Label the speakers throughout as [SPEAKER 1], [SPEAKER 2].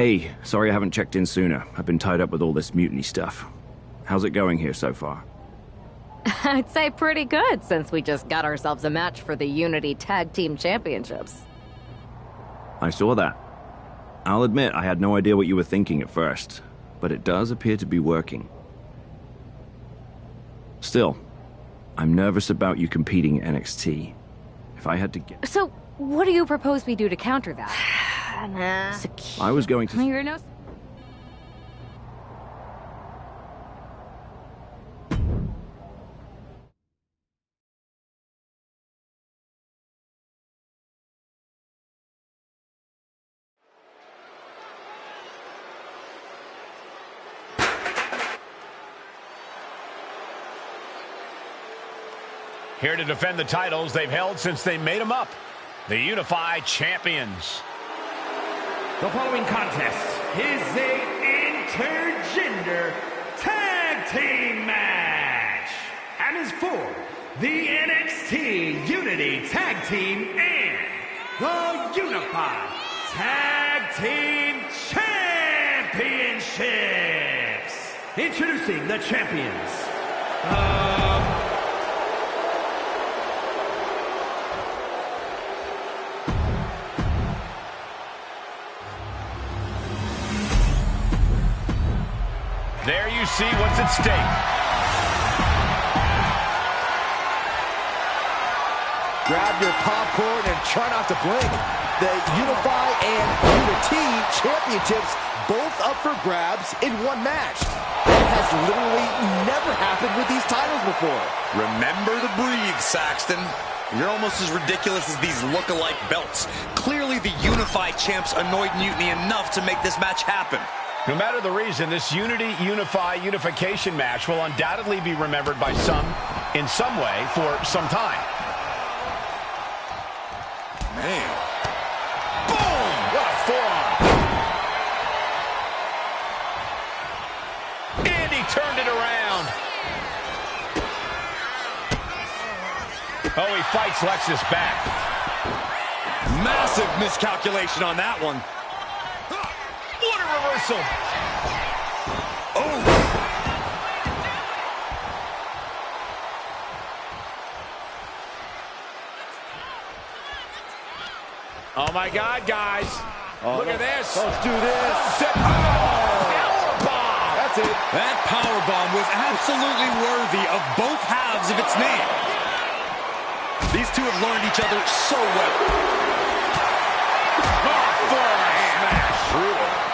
[SPEAKER 1] Hey, sorry I haven't checked in sooner. I've been tied up with all this mutiny stuff. How's it going here so far?
[SPEAKER 2] I'd say pretty good, since we just got ourselves a match for the Unity Tag Team Championships.
[SPEAKER 1] I saw that. I'll admit I had no idea what you were thinking at first, but it does appear to be working. Still, I'm nervous about you competing in NXT. If I had to guess...
[SPEAKER 2] So, what do you propose we do to counter that?
[SPEAKER 1] I was going to...
[SPEAKER 2] You're no...
[SPEAKER 3] Here to defend the titles they've held since they made them up. The Unified Champions.
[SPEAKER 4] The following contest is a intergender tag team match and is for the NXT Unity Tag Team and the Unified Tag Team Championships. Introducing the champions.
[SPEAKER 3] There you see what's at stake.
[SPEAKER 5] Grab your popcorn and try not to blink. The Unify and Unity Championships both up for grabs in one match. That has literally never happened with these titles before.
[SPEAKER 6] Remember to breathe, Saxton. You're almost as ridiculous as these look-alike belts. Clearly the Unified Champs annoyed Mutiny enough to make this match happen.
[SPEAKER 3] No matter the reason, this unification match will undoubtedly be remembered by some, in some way, for some time.
[SPEAKER 6] Man.
[SPEAKER 3] Boom! What a forearm! And he turned it around. Oh, he fights Lexus back.
[SPEAKER 6] Massive miscalculation on that one.
[SPEAKER 3] What a reversal!
[SPEAKER 6] Oh!
[SPEAKER 3] Oh my God, guys! Look at this!
[SPEAKER 5] Let's do this!
[SPEAKER 3] Powerbomb!
[SPEAKER 5] That's it.
[SPEAKER 6] That powerbomb was absolutely worthy of both halves of its name. These two have learned each other so well.
[SPEAKER 3] Oh, forearm smash! Brutal.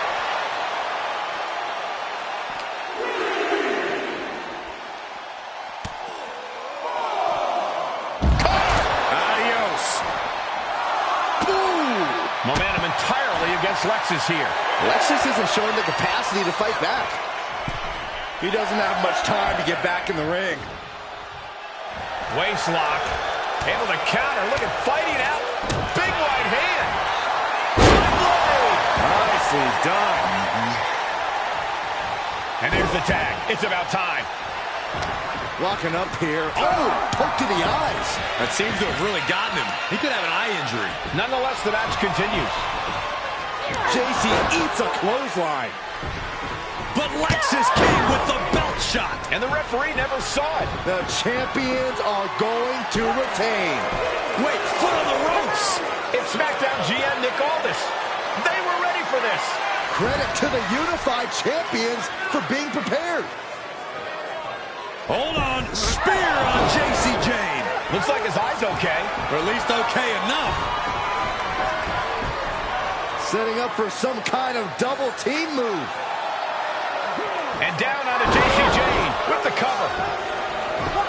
[SPEAKER 3] Momentum entirely against Lexus here.
[SPEAKER 5] Lexus isn't showing the capacity to fight back. He doesn't have much time to get back in the ring.
[SPEAKER 3] Waist lock. Able to counter. Look at fighting out. Big right hand.
[SPEAKER 5] Nicely done.
[SPEAKER 3] And there's the tag. It's about time.
[SPEAKER 5] Locking up here. Oh, poke to the eyes.
[SPEAKER 6] That seems to have really gotten him. He could have an eye injury.
[SPEAKER 3] Nonetheless, the match continues.
[SPEAKER 5] JC eats a clothesline.
[SPEAKER 6] But Lexus came with the belt shot.
[SPEAKER 3] And the referee never saw it.
[SPEAKER 5] The champions are going to retain.
[SPEAKER 6] Wait, foot on the ropes.
[SPEAKER 3] It's SmackDown GM Nick Aldis. They were ready for this.
[SPEAKER 5] Credit to the Unified Champions for being prepared.
[SPEAKER 6] Hold on. Spear on JC Jane.
[SPEAKER 3] Looks like his eye's okay.
[SPEAKER 6] Or at least okay enough.
[SPEAKER 5] Setting up for some kind of double team move.
[SPEAKER 3] And down onto JC Jane with the cover.
[SPEAKER 2] 1,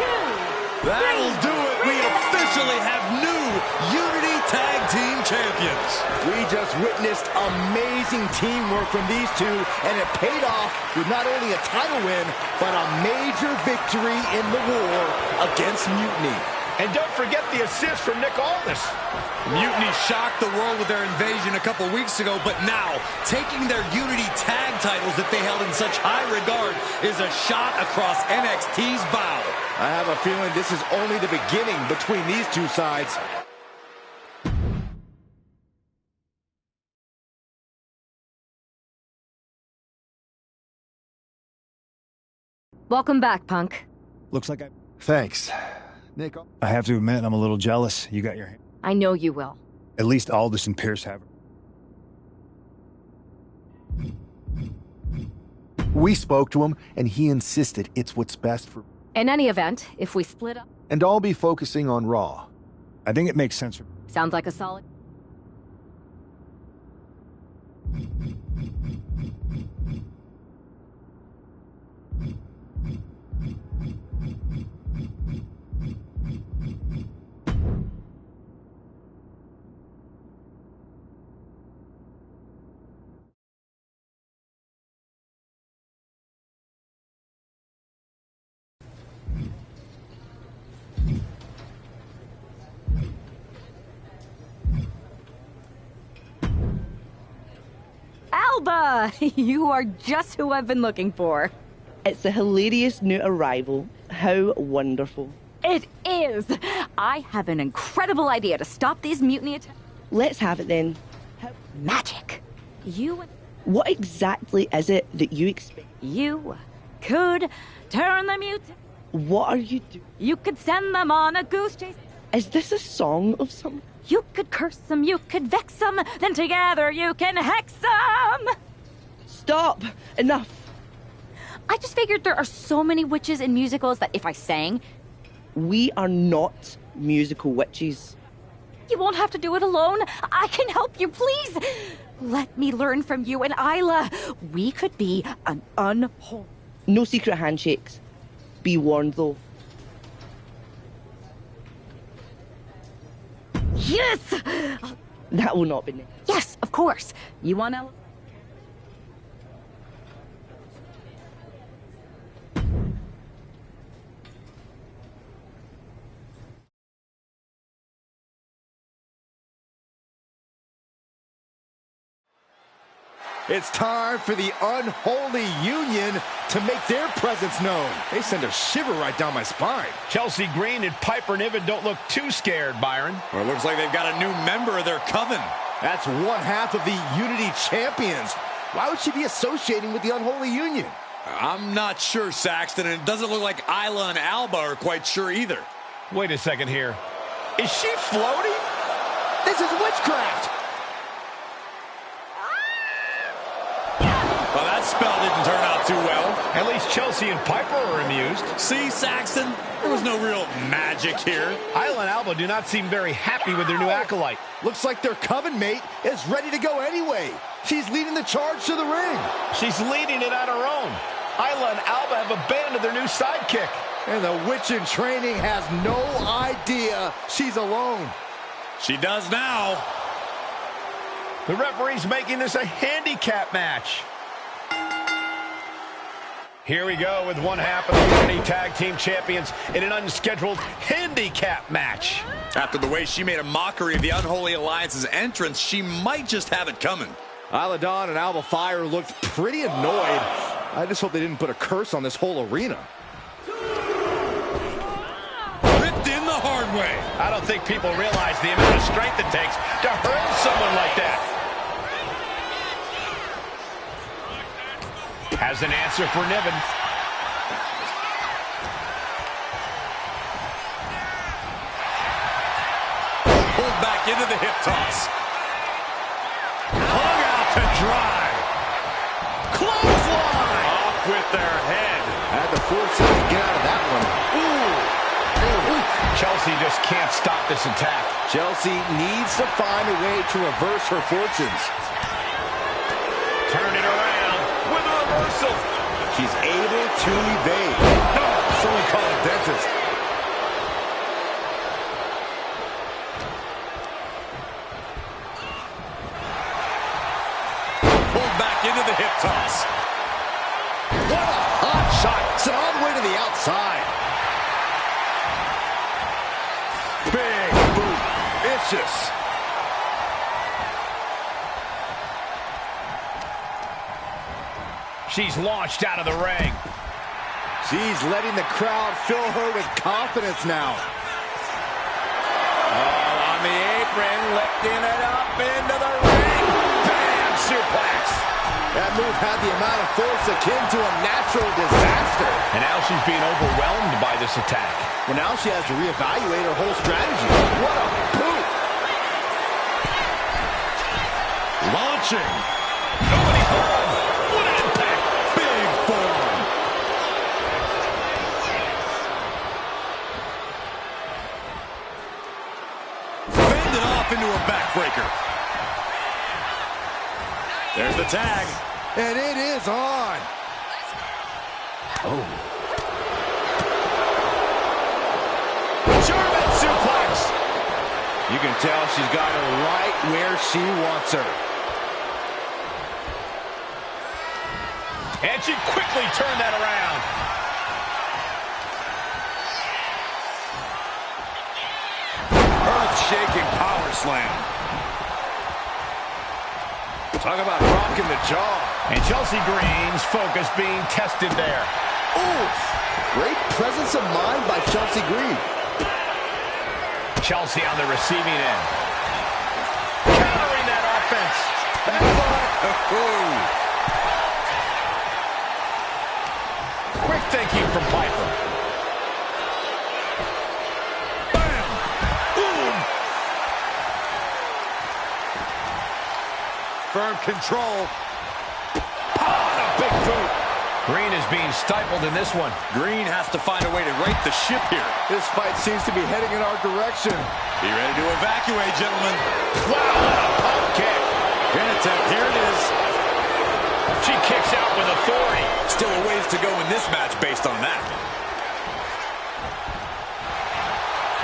[SPEAKER 2] 2,
[SPEAKER 6] That'll do it. We officially have new Unity Tag Team Champions.
[SPEAKER 5] We just witnessed amazing teamwork from these two, and it paid off with not only a title win, but a major victory in the war against Mutiny.
[SPEAKER 3] And don't forget the assist from Nick Aldis.
[SPEAKER 6] Mutiny shocked the world with their invasion a couple weeks ago, but now taking their Unity tag titles that they held in such high regard is a shot across NXT's bow.
[SPEAKER 5] I have a feeling this is only the beginning between these two sides.
[SPEAKER 2] Welcome back, Punk.
[SPEAKER 7] Looks like
[SPEAKER 5] Thanks. Nick,
[SPEAKER 7] I have to admit, I'm a little jealous. You got your...
[SPEAKER 2] I know you will.
[SPEAKER 7] At least Aldis and Pierce have.
[SPEAKER 5] we spoke to him, and he insisted it's what's best for...
[SPEAKER 2] In any event, if we split up...
[SPEAKER 5] And I'll be focusing on Raw.
[SPEAKER 7] I think it makes sense.
[SPEAKER 2] Sounds like a solid... Alba! You are just who I've been looking for.
[SPEAKER 8] It's a hilarious new arrival. How wonderful.
[SPEAKER 2] It is! I have an incredible idea to stop these mutiny attacks.
[SPEAKER 8] Let's have it then.
[SPEAKER 2] Magic.
[SPEAKER 8] What exactly is it that you expect?
[SPEAKER 2] You could turn the mute.
[SPEAKER 8] What are you doing?
[SPEAKER 2] You could send them on a goose chase.
[SPEAKER 8] Is this a song of some...
[SPEAKER 2] You could curse them, you could vex them, then together you can hex them!
[SPEAKER 8] Stop! Enough!
[SPEAKER 2] I just figured there are so many witches in musicals that if I sang...
[SPEAKER 8] We are not musical witches.
[SPEAKER 2] You won't have to do it alone. I can help you, please! Let me learn from you and Isla. We could be an unholy...
[SPEAKER 8] No secret handshakes. Be warned, though.
[SPEAKER 2] Yes!
[SPEAKER 8] That will not be next.
[SPEAKER 2] Yes, of course. You want to...
[SPEAKER 5] It's time for the Unholy Union to make their presence known. They send a shiver right down my spine.
[SPEAKER 3] Chelsea Green and Piper Niven don't look too scared, Byron.
[SPEAKER 6] Well, it looks like they've got a new member of their coven.
[SPEAKER 5] That's one half of the Unity Champions. Why would she be associating with the Unholy Union?
[SPEAKER 6] I'm not sure, Saxton, and it doesn't look like Isla and Alba are quite sure either.
[SPEAKER 3] Wait a second here. Is she floating?
[SPEAKER 5] This is witchcraft.
[SPEAKER 6] Well, that spell didn't turn out too well.
[SPEAKER 3] At least Chelsea and Piper are amused.
[SPEAKER 6] See, Saxton, there was no real magic here.
[SPEAKER 3] Isla and Alba do not seem very happy with their new acolyte.
[SPEAKER 5] Looks like their coven mate is ready to go anyway. She's leading the charge to the ring.
[SPEAKER 3] She's leading it on her own. Isla and Alba have abandoned their new sidekick.
[SPEAKER 5] And the witch in training has no idea she's alone.
[SPEAKER 6] She does now.
[SPEAKER 3] The referee's making this a handicap match. Here we go with one half of the Unity Tag Team Champions in an unscheduled handicap match.
[SPEAKER 6] After the way she made a mockery of the Unholy Alliance's entrance, she might just have it coming.
[SPEAKER 5] Isla Dawn and Alba Fire looked pretty annoyed. I just hope they didn't put a curse on this whole arena.
[SPEAKER 6] Ripped in the hard way.
[SPEAKER 3] I don't think people realize the amount of strength it takes to hurt someone like that. Has an answer for Niven.
[SPEAKER 6] Pulled back into the hip toss. Hung out to dry. Clothesline. Off with their head.
[SPEAKER 5] Had the force to get out of that one.
[SPEAKER 3] Ooh. Chelsea just can't stop this attack.
[SPEAKER 5] Chelsea needs to find a way to reverse her fortunes.
[SPEAKER 3] Turn it around with a reversal.
[SPEAKER 5] She's able to evade. Someone call a dentist.
[SPEAKER 6] Pulled back into the hip toss.
[SPEAKER 5] What a hot shot. Sent all the way to the outside. Big boot. Vicious.
[SPEAKER 3] She's launched out of the ring.
[SPEAKER 5] She's letting the crowd fill her with confidence now.
[SPEAKER 6] On the apron, lifting it up into the ring.
[SPEAKER 3] Bam! Suplex.
[SPEAKER 5] That move had the amount of force akin to a natural disaster.
[SPEAKER 3] And now she's being overwhelmed by this attack.
[SPEAKER 5] Well, now she has to reevaluate her whole strategy. What a boot!
[SPEAKER 3] Launching. Nobody home. What an impact. Big form.
[SPEAKER 6] Fended off into a backbreaker. There's the tag.
[SPEAKER 5] And it is on.
[SPEAKER 3] Oh. German suplex.
[SPEAKER 5] You can tell she's got her right where she wants her.
[SPEAKER 3] And she quickly turned that around.
[SPEAKER 6] Earth-shaking power slam.
[SPEAKER 5] Talk about rocking the jaw.
[SPEAKER 3] And Chelsea Green's focus being tested there.
[SPEAKER 5] Oof. Great presence of mind by Chelsea Green.
[SPEAKER 3] Chelsea on the receiving end. Countering that offense. Quick thinking from Piper.
[SPEAKER 6] Bam! Boom! Firm control.
[SPEAKER 3] A big boot. Green is being stifled in this one.
[SPEAKER 6] Green has to find a way to right the ship here.
[SPEAKER 5] This fight seems to be heading in our direction.
[SPEAKER 6] Be ready to evacuate, gentlemen.
[SPEAKER 3] Wow, what a pump kick.
[SPEAKER 6] Pin attempt, here it is.
[SPEAKER 3] She kicks out with authority.
[SPEAKER 6] Still a ways to go in this match based on that.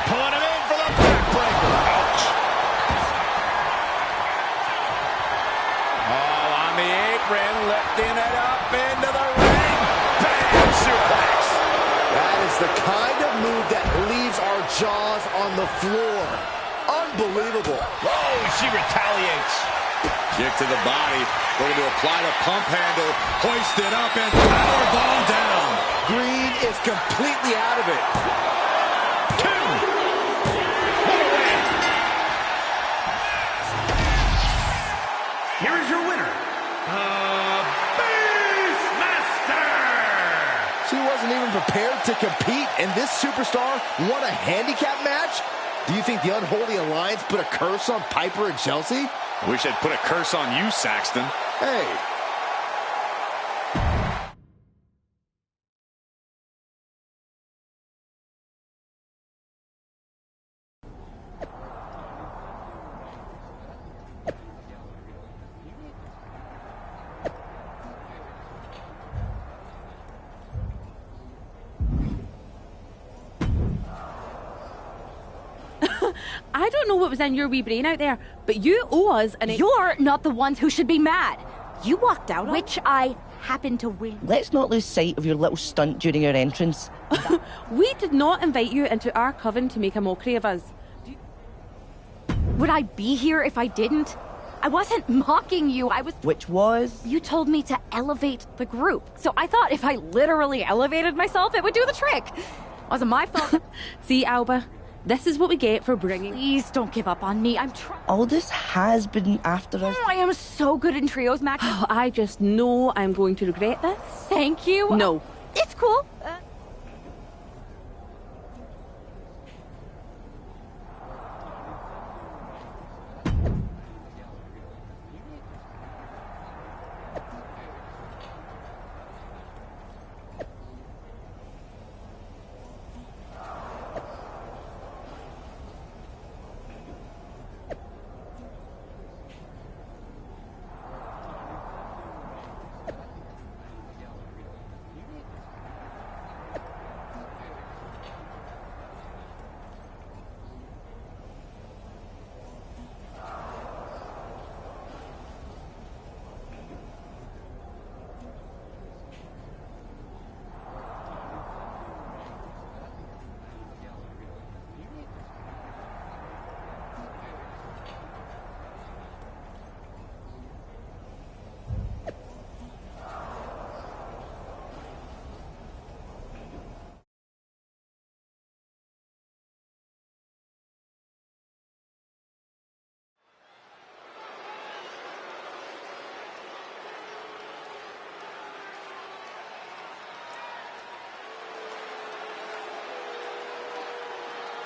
[SPEAKER 3] Pulling him in for the backbreaker. Ouch. All on the apron, lifting it up into the ring. Bam! Suplex.
[SPEAKER 5] That is the kind of move that leaves our jaws on the floor. Unbelievable.
[SPEAKER 3] Oh, she retaliates.
[SPEAKER 6] Kick to the body. Going to apply the pump handle. Hoist it up and powerbomb down.
[SPEAKER 5] Green is completely out of it.
[SPEAKER 3] Two. What a win.
[SPEAKER 4] Here is your winner, Beastmaster!
[SPEAKER 5] She wasn't even prepared to compete, and this superstar won a handicap match? Do you think the unholy alliance put a curse on Piper and Chelsea?
[SPEAKER 6] Wish I'd put a curse on you, Saxton.
[SPEAKER 5] Hey.
[SPEAKER 9] I don't know what was in your wee brain out there, but you owe us an...
[SPEAKER 2] You're not the ones who should be mad. You walked out, which I happen to win.
[SPEAKER 8] Let's not lose sight of your little stunt during your entrance.
[SPEAKER 9] We did not invite you into our coven to make a mockery of us.
[SPEAKER 2] Would I be here if I didn't? I wasn't mocking you, I was...
[SPEAKER 8] Which was?
[SPEAKER 2] You told me to elevate the group, so I thought if I literally elevated myself, it would do the trick. Wasn't my fault.
[SPEAKER 9] See, Alba, this is what we get for bringing...
[SPEAKER 2] Please don't give up on me, I'm trying.
[SPEAKER 8] Aldous has been after us.
[SPEAKER 2] I am so good in trios matches.
[SPEAKER 9] Oh, I just know I'm going to regret this.
[SPEAKER 2] Thank you.
[SPEAKER 9] No.
[SPEAKER 2] It's cool.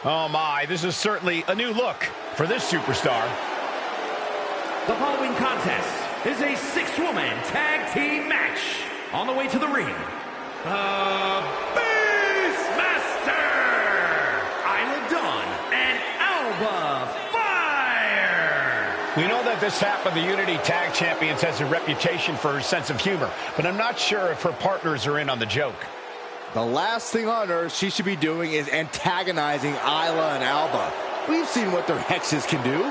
[SPEAKER 3] Oh my, this is certainly a new look for this superstar.
[SPEAKER 4] The following contest is a 6-woman tag team match. On the way to the ring, Beastmaster, Isla Dawn, and Alba Fire.
[SPEAKER 3] We know that this half of the Unity Tag Champions has a reputation for her sense of humor, but I'm not sure if her partners are in on the joke.
[SPEAKER 5] The last thing on earth she should be doing is antagonizing Isla and Alba. We've seen what their hexes can do.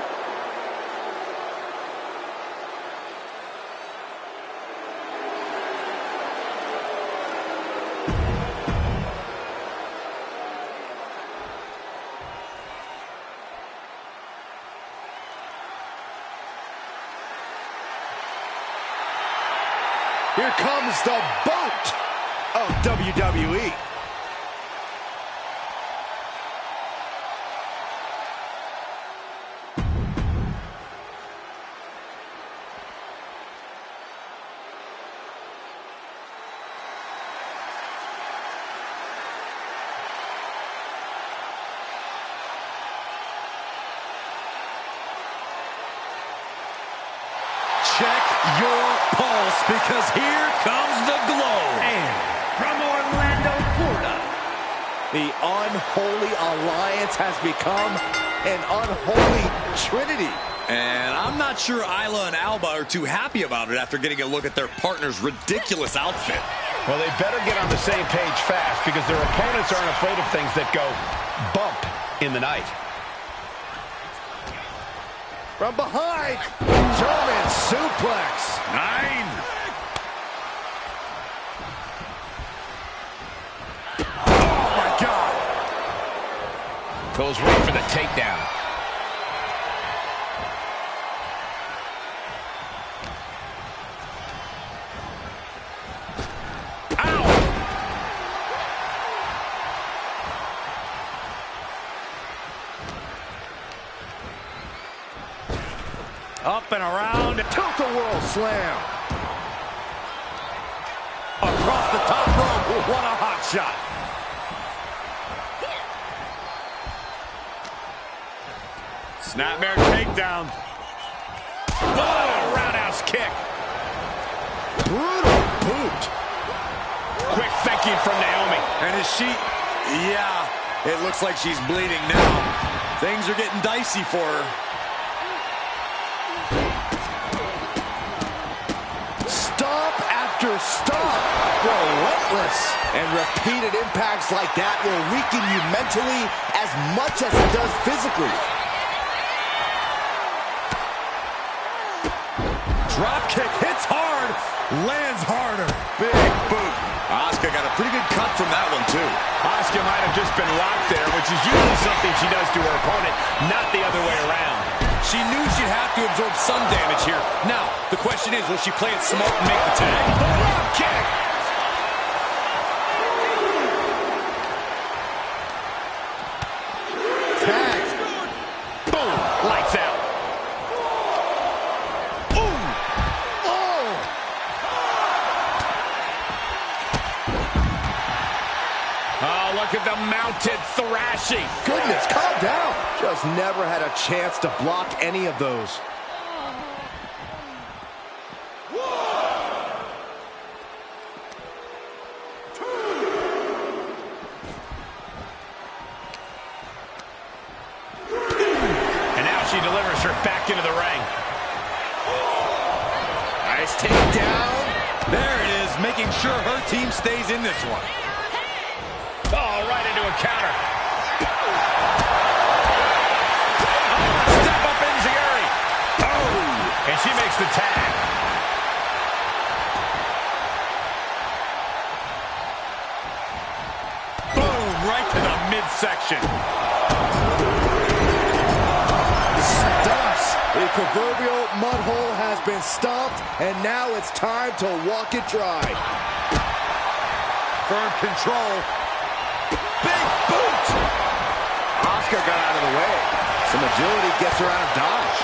[SPEAKER 5] Here comes the boat of WWE.
[SPEAKER 6] Check your pulse, because here comes the glow.
[SPEAKER 4] And from Orlando, Florida,
[SPEAKER 5] The unholy alliance has become an unholy trinity.
[SPEAKER 6] And I'm not sure Isla and Alba are too happy about it after getting a look at their partner's ridiculous outfit.
[SPEAKER 3] Well, they better get on the same page fast, because their opponents aren't afraid of things that go bump in the night.
[SPEAKER 5] From behind, German suplex.
[SPEAKER 6] 9.
[SPEAKER 5] Oh my God.
[SPEAKER 3] Goes right for the takedown.
[SPEAKER 6] Up and around.
[SPEAKER 5] Tilt-a-whirl slam.
[SPEAKER 6] Across the top rope. What a hot shot. Snapmare takedown.
[SPEAKER 3] Oh, roundhouse kick.
[SPEAKER 5] Brutal boot.
[SPEAKER 3] Quick thinking from Naomi.
[SPEAKER 6] And is she? Yeah, it looks like she's bleeding now. Things are getting dicey for her.
[SPEAKER 5] Stomp after stomp. Relentless. And repeated impacts like that will weaken you mentally as much as it does physically.
[SPEAKER 6] Drop kick hits hard, lands harder. Big boot. Asuka got a pretty good cut from that one, too.
[SPEAKER 3] Asuka might have just been locked there, which is usually something she does to her opponent, not the other way around.
[SPEAKER 6] She knew she'd have to absorb some damage here. Now, the question is, will she play it smart and make the tag?
[SPEAKER 3] Drop kick.
[SPEAKER 5] Tag.
[SPEAKER 3] Boom. Lights out. Oh, look at the mounted thrashing.
[SPEAKER 5] Goodness, calm down. Just never had a chance to block any of those.
[SPEAKER 3] And now she delivers her back into the ring.
[SPEAKER 5] Nice takedown.
[SPEAKER 6] There it is, making sure her team stays in this one.
[SPEAKER 3] Oh, right into a counter. Step up Enziguri. Oh, and she makes the tag.
[SPEAKER 6] Boom, right to the midsection.
[SPEAKER 5] Stumps. The proverbial mud hole has been stomped, and now it's time to walk it dry.
[SPEAKER 6] Firm control.
[SPEAKER 5] Big boot. Asuka got out of the way. Some agility gets her out of dodge.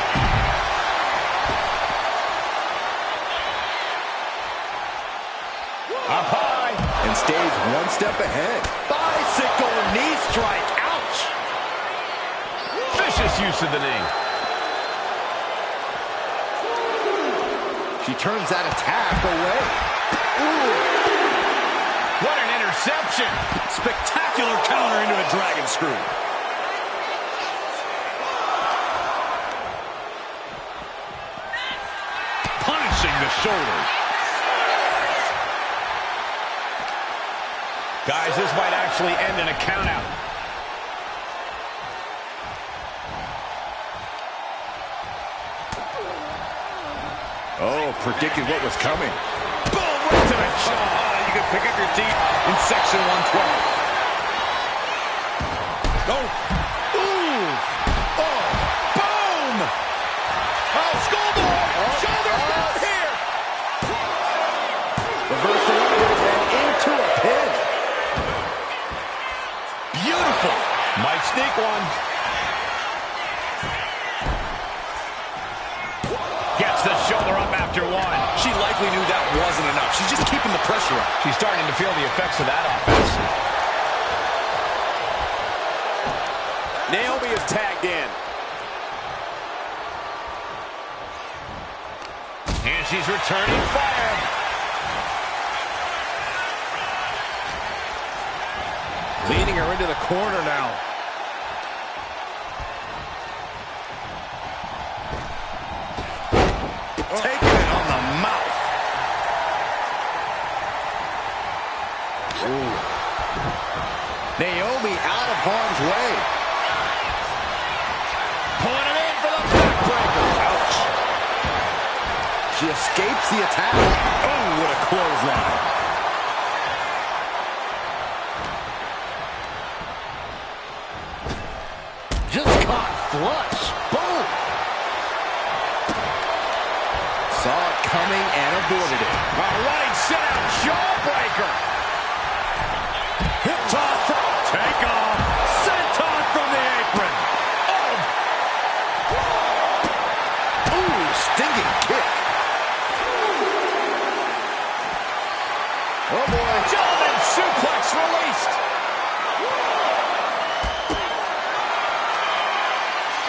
[SPEAKER 3] Up high.
[SPEAKER 5] And stays one step ahead. Bicycle knee strike. Ouch.
[SPEAKER 3] Vicious use of the knee.
[SPEAKER 5] She turns that attack away. Ooh.
[SPEAKER 3] What an interception.
[SPEAKER 6] Spectacular counter into a dragon screw.
[SPEAKER 3] Punishing the shoulder. Guys, this might actually end in a countout.
[SPEAKER 5] Oh, predicted what was coming.
[SPEAKER 3] Boom, right to the jaw.
[SPEAKER 6] You can pick up your teeth in section 112.
[SPEAKER 3] Oh. Ooh. Oh. Boom. Oh, schoolboy. Shoulders down here.
[SPEAKER 5] Reversal and into a pin.
[SPEAKER 3] Beautiful. Might sneak one. Gets the shoulder up after one.
[SPEAKER 6] She likely knew that wasn't enough. She's just keeping the pressure up.
[SPEAKER 3] She's starting to feel the effects of that offense.
[SPEAKER 5] Naomi is tagged in.
[SPEAKER 3] And she's returning fire.
[SPEAKER 5] Leading her into the corner now.
[SPEAKER 6] Taking it on the mouth.
[SPEAKER 5] Ooh. Naomi out of harm's way.
[SPEAKER 3] Pulling it in for the backbreaker.
[SPEAKER 5] Ouch. She escapes the attack. Oh, what a clothesline. Just caught flush. Boom. Saw it coming and avoided it.
[SPEAKER 3] A running sit-out jawbreaker.
[SPEAKER 6] Hip toss. Take off. Senton from the apron.
[SPEAKER 5] Ooh, stinging kick. Oh, boy.
[SPEAKER 3] Gentleman suplex released.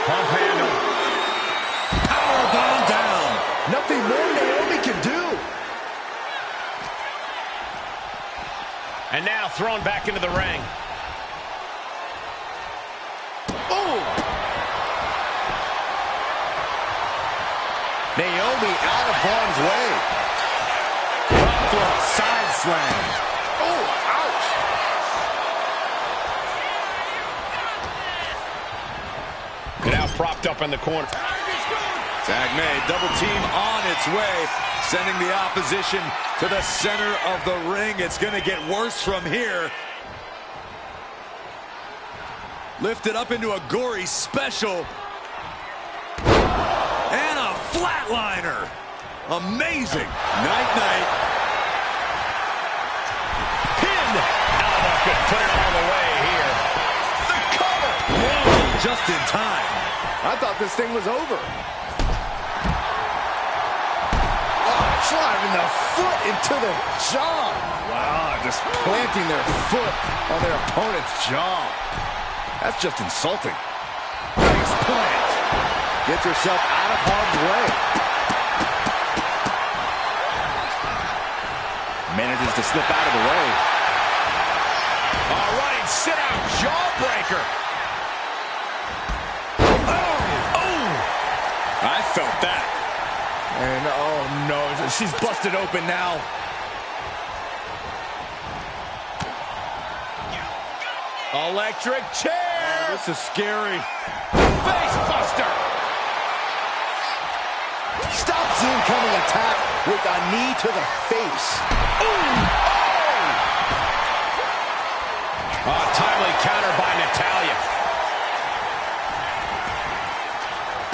[SPEAKER 3] Pump handle.
[SPEAKER 6] Powerbomb down.
[SPEAKER 5] Nothing more Naomi can do.
[SPEAKER 3] And now thrown back into the ring.
[SPEAKER 5] Boom. Naomi out of harm's way.
[SPEAKER 6] Front side slam.
[SPEAKER 5] Oh, ouch.
[SPEAKER 3] Now propped up in the corner.
[SPEAKER 6] Tag made. Double team on its way. Sending the opposition to the center of the ring. It's going to get worse from here. Lifted up into a gory special. And a flatliner. Amazing. Night-night.
[SPEAKER 3] Pin. Alba could put it all the way here. The cover.
[SPEAKER 6] Whoa, just in time.
[SPEAKER 5] I thought this thing was over. Oh, driving the foot into the jaw. Wow, just planting their foot on their opponent's jaw. That's just insulting. Face plant. Gets herself out of harm's way. Manages to slip out of the way.
[SPEAKER 3] All right, sit-out jawbreaker.
[SPEAKER 6] I felt that.
[SPEAKER 5] And oh no, she's busted open now.
[SPEAKER 3] Electric chair.
[SPEAKER 5] Oh, this is scary.
[SPEAKER 3] Face buster.
[SPEAKER 5] Stops the incoming attack with a knee to the face.
[SPEAKER 3] Ooh. Oh, timely counter by Natalya.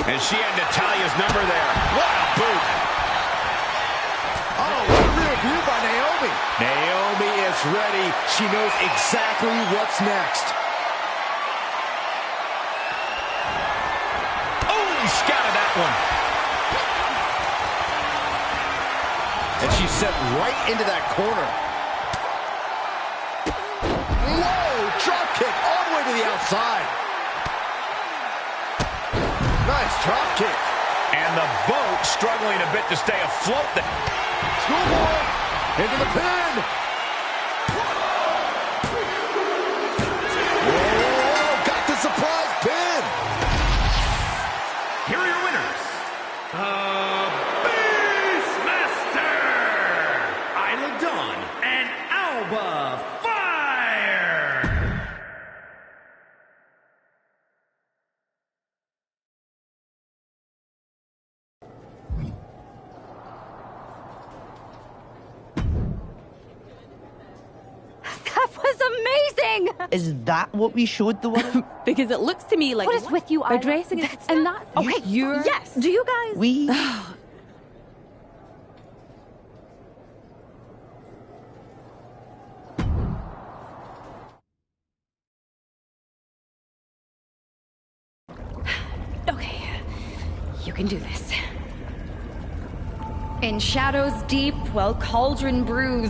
[SPEAKER 3] And she had Natalia's number there. What a boot.
[SPEAKER 5] Oh, what a rear view by Naomi. Naomi is ready. She knows exactly what's next.
[SPEAKER 3] Oh, he scouted that one.
[SPEAKER 5] And she's set right into that corner. Whoa, drop kick all the way to the outside. Nice drop kick.
[SPEAKER 3] And the boat struggling a bit to stay afloat.
[SPEAKER 5] Schoolboy into the pin. Whoa, got the surprise pin.
[SPEAKER 4] Here are your winners. Beastmaster, Isla Dawn, and Alba Fire.
[SPEAKER 2] That was amazing!
[SPEAKER 8] Is that what we showed the world?
[SPEAKER 9] Because it looks to me like
[SPEAKER 2] What is with you,
[SPEAKER 9] They're
[SPEAKER 2] Isla?
[SPEAKER 9] dressing it,
[SPEAKER 2] That's
[SPEAKER 9] and
[SPEAKER 2] not-
[SPEAKER 9] that's
[SPEAKER 2] Okay,
[SPEAKER 9] you're.
[SPEAKER 2] yes.
[SPEAKER 9] Do you guys?
[SPEAKER 8] We...
[SPEAKER 2] Okay, you can do this. In shadows deep, while cauldron brews,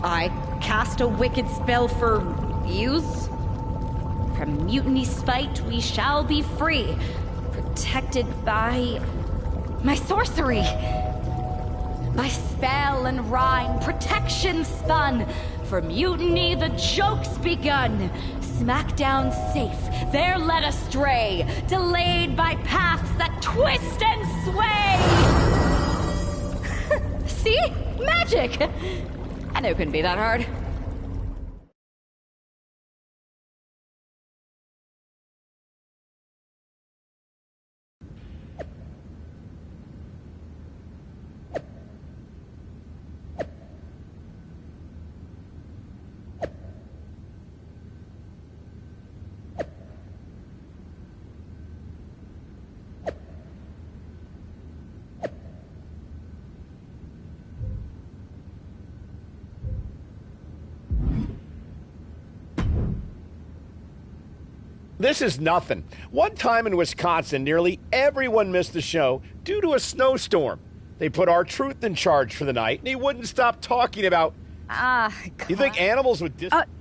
[SPEAKER 2] I cast a wicked spell for use. From mutiny spite, we shall be free, protected by my sorcery. By spell and rhyme, protection spun. For mutiny, the joke's begun. Smackdown safe, there led astray, delayed by paths that twist and sway. See? Magic! I knew it couldn't be that hard.
[SPEAKER 3] This is nothing. One time in Wisconsin, nearly everyone missed the show due to a snowstorm. They put R-Truth in charge for the night, and he wouldn't stop talking about... You think animals would...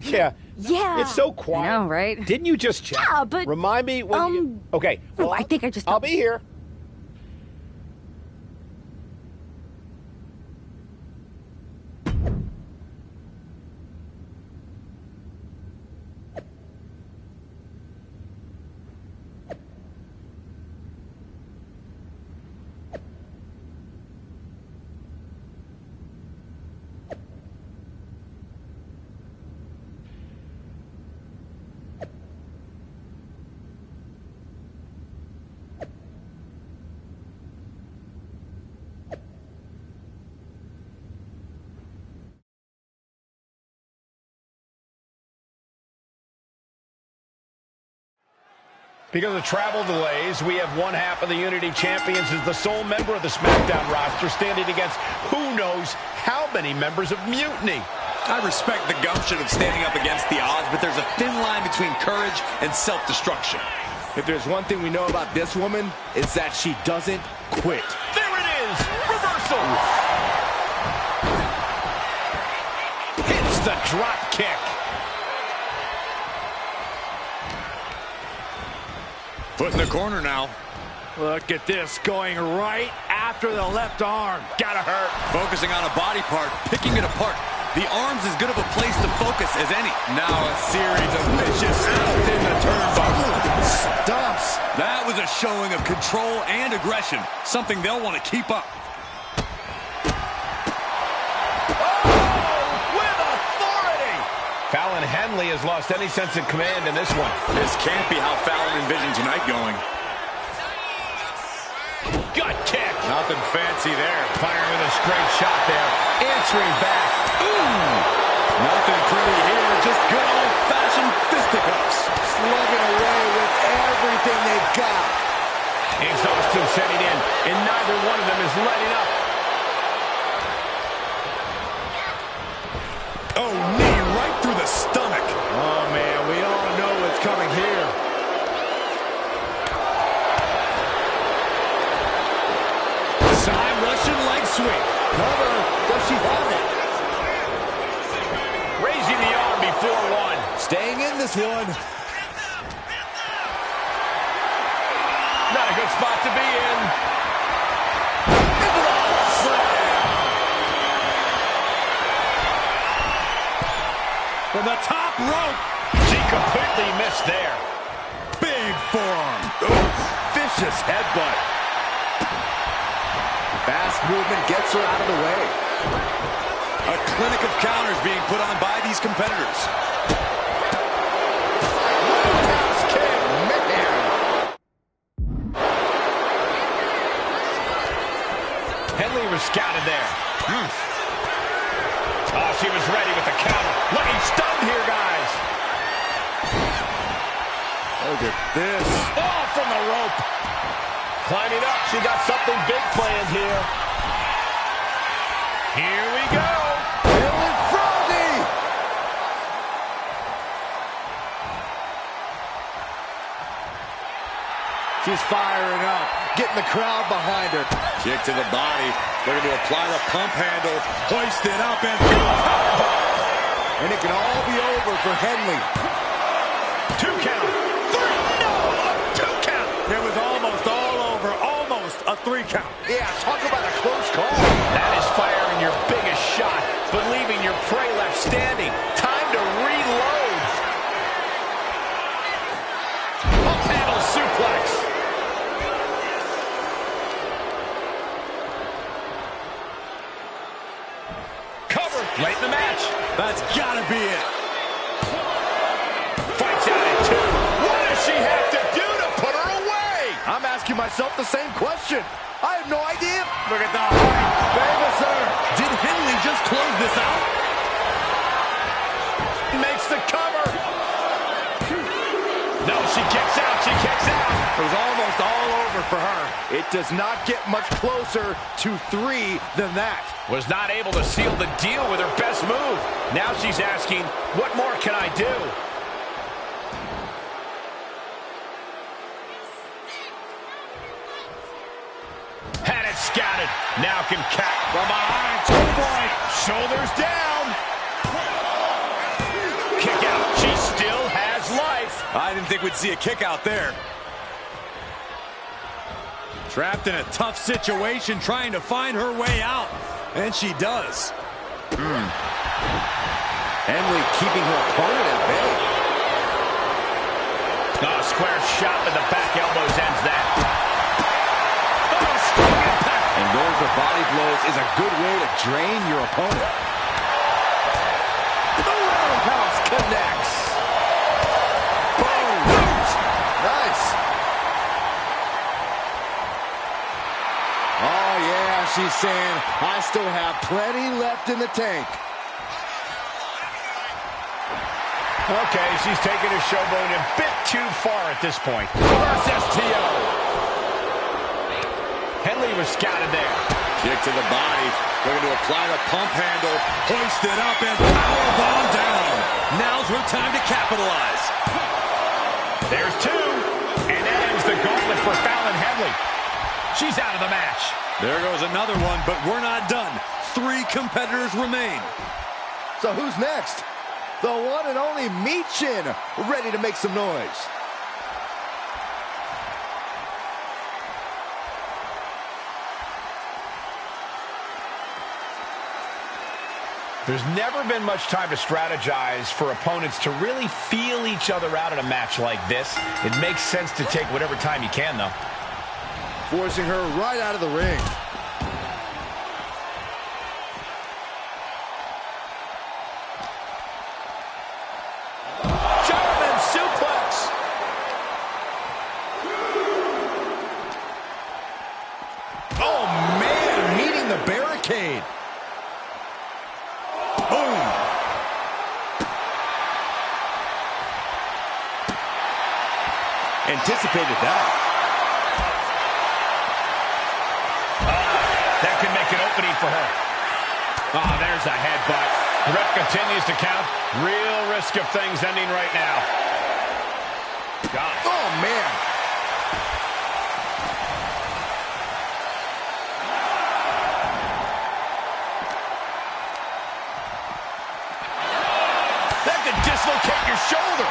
[SPEAKER 3] Yeah.
[SPEAKER 2] Yeah.
[SPEAKER 3] It's so quiet.
[SPEAKER 2] I know, right?
[SPEAKER 3] Didn't you just check?
[SPEAKER 2] Yeah, but...
[SPEAKER 3] Remind me when you... Okay. Well,
[SPEAKER 2] I think I just...
[SPEAKER 3] I'll be here. Because of travel delays, we have one half of the Unity Champions as the sole member of the SmackDown roster standing against who knows how many members of Mutiny.
[SPEAKER 6] I respect the gumption of standing up against the odds, but there's a thin line between courage and self-destruction.
[SPEAKER 5] If there's one thing we know about this woman, it's that she doesn't quit.
[SPEAKER 3] There it is! Reversal! Hits the drop kick.
[SPEAKER 6] Foot in the corner now.
[SPEAKER 5] Look at this, going right after the left arm. Gotta hurt.
[SPEAKER 6] Focusing on a body part, picking it apart. The arm's as good of a place to focus as any. Now a series of vicious stomps in the turnbuckle.
[SPEAKER 5] Stumps.
[SPEAKER 6] That was a showing of control and aggression, something they'll want to keep up.
[SPEAKER 3] Fallon Henley has lost any sense of command in this one.
[SPEAKER 6] This can't be how Fallon envisioned tonight going.
[SPEAKER 3] Gut kick.
[SPEAKER 6] Nothing fancy there.
[SPEAKER 3] Firing with a straight shot there. Answering back. Ooh.
[SPEAKER 6] Nothing pretty here. Just good old-fashioned fisticuffs.
[SPEAKER 5] Slugging away with everything they've got.
[SPEAKER 3] Exhaustion setting in, and neither one of them is letting up.
[SPEAKER 6] Oh, knee right through the stomach.
[SPEAKER 5] Oh, man, we all know what's coming here.
[SPEAKER 6] Side Russian leg sweep.
[SPEAKER 5] Cover. Does she have it?
[SPEAKER 3] Raising the arm before one.
[SPEAKER 5] Staying in this one.
[SPEAKER 3] Not a good
[SPEAKER 6] from the top rope.
[SPEAKER 3] She completely missed there.
[SPEAKER 6] Big forearm.
[SPEAKER 5] Vicious headbutt. Fast movement gets her out of the way.
[SPEAKER 6] A clinic of counters being put on by these competitors.
[SPEAKER 5] Roundhouse kick, man.
[SPEAKER 3] Henley was scouted there. Oh, she was ready with the counter. Looking stunned here, guys.
[SPEAKER 5] Look at this.
[SPEAKER 3] Oh, from the rope. Climbing up. She got something big planned here. Here we go.
[SPEAKER 5] Dylan Froggy. She's firing up, getting the crowd behind her.
[SPEAKER 6] Kick to the body. They're going to apply the pump handle. Hoist it up and
[SPEAKER 5] And it can all be over for Henley.
[SPEAKER 3] 2 count. 3. No, a 2 count.
[SPEAKER 6] it was almost all over. Almost a 3 count.
[SPEAKER 5] Yeah, talk about a close call.
[SPEAKER 3] That is firing your biggest shot, but leaving your prey left standing. Time to reload. Pump handle suplex. Cover late in the match.
[SPEAKER 6] That's gotta be it.
[SPEAKER 3] Fights out at 2. What does she have to do to put her away?
[SPEAKER 5] I'm asking myself the same question. I have no idea.
[SPEAKER 6] Look at the height.
[SPEAKER 5] Babysitter.
[SPEAKER 6] Did Henley just close this out?
[SPEAKER 3] Makes the cover. No, she kicks out. She kicks out.
[SPEAKER 6] It was almost all over for her.
[SPEAKER 5] It does not get much closer to 3 than that.
[SPEAKER 3] Was not able to seal the deal with her best move. Now she's asking, what more can I do? Had it scouted. Now can cap from behind. Oh boy. Shoulders down. Kick out. She still has life.
[SPEAKER 6] I didn't think we'd see a kick out there. Trapped in a tough situation, trying to find her way out. And she does.
[SPEAKER 5] Henley keeping her opponent at bay.
[SPEAKER 3] Oh, square shot with the back elbows ends that. Oh, strong impact.
[SPEAKER 5] And going for body blows is a good way to drain your opponent. The roundhouse connects. Boom. Nice. Oh, yeah, she's saying, I still have plenty left in the tank.
[SPEAKER 3] Okay, she's taking her showboat a bit too far at this point. Reverse STO. Henley was scouted there.
[SPEAKER 6] Kick to the body. They're going to apply the pump handle. Hoist it up and powerbomb down. Now's her time to capitalize.
[SPEAKER 3] There's 2. And that ends the gauntlet for Fallon Henley. She's out of the match.
[SPEAKER 6] There goes another one, but we're not done. 3 competitors remain.
[SPEAKER 5] So who's next? The one and only Michin, ready to make some noise.
[SPEAKER 3] There's never been much time to strategize for opponents to really feel each other out in a match like this. It makes sense to take whatever time you can, though.
[SPEAKER 5] Forcing her right out of the ring.
[SPEAKER 3] German suplex.
[SPEAKER 5] Oh, man, meeting the barricade. Boom. Anticipated that.
[SPEAKER 3] That could make an opening for her. Oh, there's a headbutt. The ref continues to count. Real risk of things ending right now. God.
[SPEAKER 5] Oh, man.
[SPEAKER 3] That could dislocate your shoulder.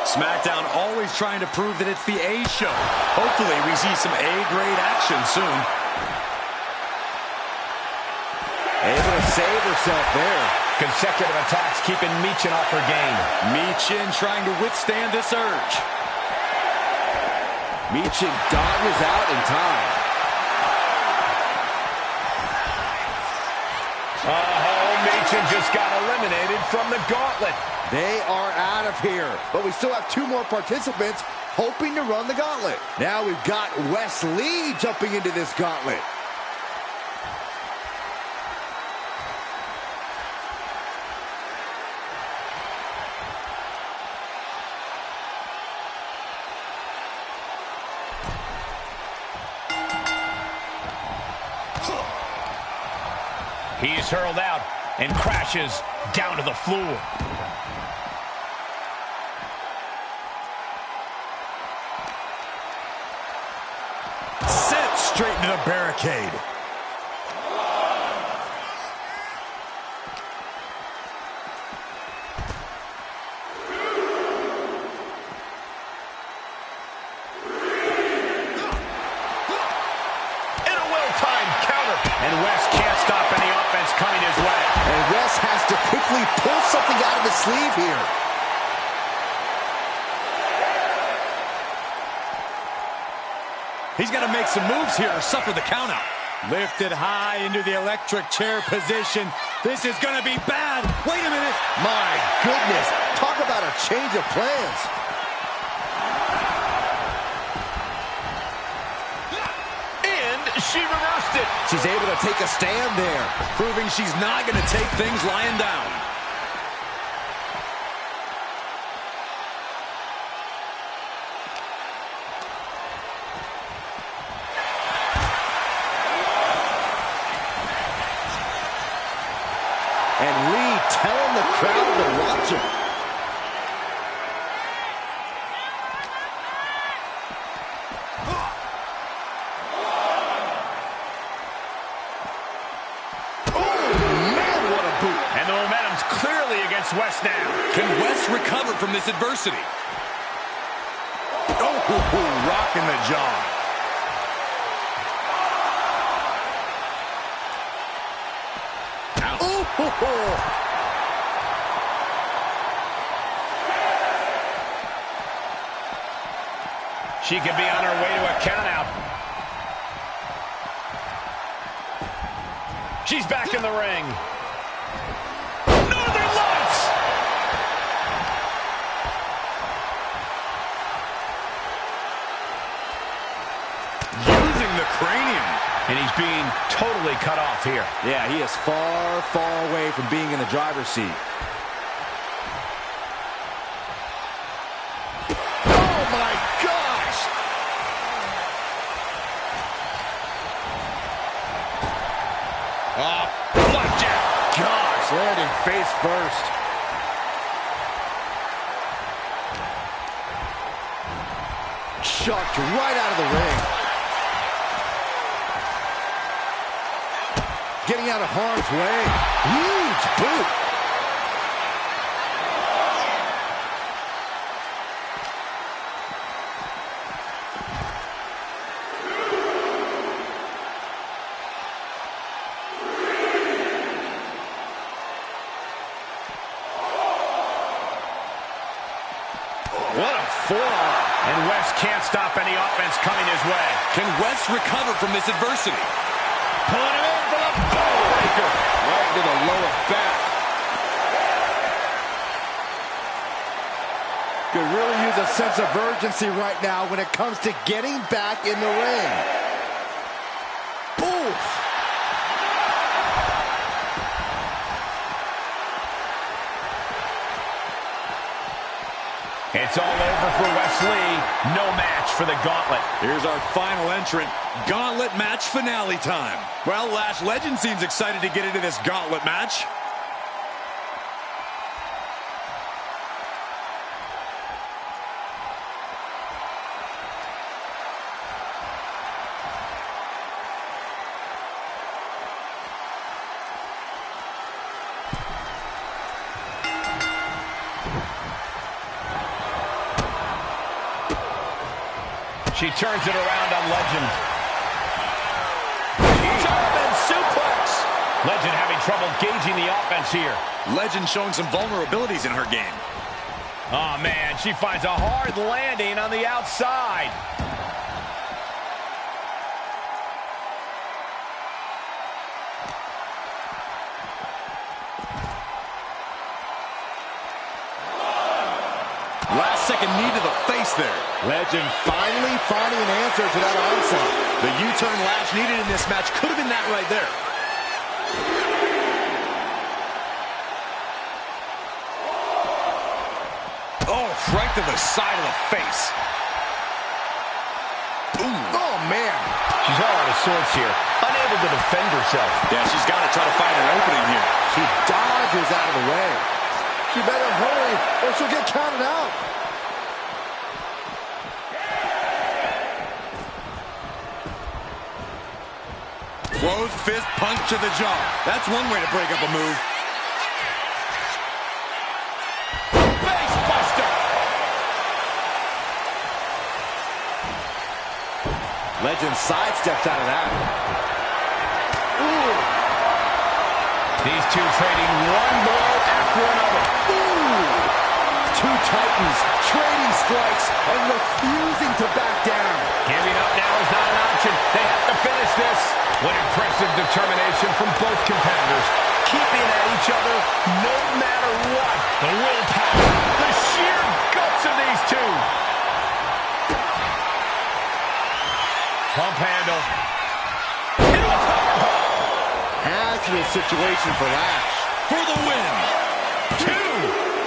[SPEAKER 6] SmackDown always trying to prove that it's the A show. Hopefully we see some A-grade action soon.
[SPEAKER 5] Able to save herself there.
[SPEAKER 3] Consecutive attacks keeping Michin off her game.
[SPEAKER 6] Michin trying to withstand this urge.
[SPEAKER 5] Michin dodges out in time.
[SPEAKER 3] Michin just got eliminated from the gauntlet.
[SPEAKER 5] They are out of here, but we still have 2 more participants hoping to run the gauntlet. Now we've got Wes Lee jumping into this gauntlet.
[SPEAKER 3] He is hurled out and crashes down to the floor.
[SPEAKER 6] Sent straight into the barricade.
[SPEAKER 3] And Wes can't stop any offense coming his way.
[SPEAKER 5] And Wes has to quickly pull something out of his sleeve here.
[SPEAKER 6] He's got to make some moves here or suffer the countout. Lifted high into the electric chair position. This is going to be bad. Wait a minute.
[SPEAKER 5] My goodness. Talk about a change of plans.
[SPEAKER 3] She reversed it.
[SPEAKER 5] She's able to take a stand there,
[SPEAKER 6] proving she's not going to take things lying down.
[SPEAKER 5] And Lee telling the crowd to watch him.
[SPEAKER 3] Wes now.
[SPEAKER 6] Can Wes recover from this adversity? Oh, rocking the jaw.
[SPEAKER 3] She could be on her way to a countout. She's back in the ring.
[SPEAKER 6] Cranium.
[SPEAKER 3] And he's being totally cut off here.
[SPEAKER 5] Yeah, he is far, far away from being in the driver's seat. Oh, my gosh!
[SPEAKER 3] Blackjack.
[SPEAKER 5] Gosh, landing face first. Chucked right out of the ring. Getting out of harm's way. Huge boot.
[SPEAKER 3] What a forearm. And Wes can't stop any offense coming his way.
[SPEAKER 6] Can Wes recover from this adversity?
[SPEAKER 3] Pulling him in for the ballbreaker.
[SPEAKER 5] Right to the lower back. Could really use a sense of urgency right now when it comes to getting back in the ring. Boof!
[SPEAKER 3] It's all over for Wes Lee. No match for the gauntlet.
[SPEAKER 6] Here's our final entrant. Gauntlet match finale time. Well, Lash Legend seems excited to get into this gauntlet match.
[SPEAKER 3] She turns it around on Legend. German suplex. Legend having trouble gauging the offense here.
[SPEAKER 6] Legend showing some vulnerabilities in her game.
[SPEAKER 3] Oh, man, she finds a hard landing on the outside.
[SPEAKER 6] Last second knee to the face there.
[SPEAKER 5] Legend finally finding an answer to that onslaught.
[SPEAKER 6] The U-turn lash needed in this match could have been that right there. Oh, right to the side of the face. Ooh.
[SPEAKER 5] Oh, man.
[SPEAKER 3] She's all out of sorts here, unable to defend herself.
[SPEAKER 6] Yeah, she's got to try to find an opening here.
[SPEAKER 5] She dodges out of the way. She better hurry or she'll get counted out.
[SPEAKER 6] Closed fist punch to the jaw. That's one way to break up a move.
[SPEAKER 3] Face buster.
[SPEAKER 5] Legend sidesteps out of that. Ooh.
[SPEAKER 3] These two trading one blow after another.
[SPEAKER 5] Ooh. Two titans trading strikes and refusing to back down.
[SPEAKER 3] Giving up now is not an option. They have to finish this. What impressive determination from both competitors. Keeping at each other no matter what. The willpower, the sheer guts of these two. Pump handle. Into a tomahawk.
[SPEAKER 5] Hazardous situation for Lash.
[SPEAKER 6] For the win.
[SPEAKER 3] Two.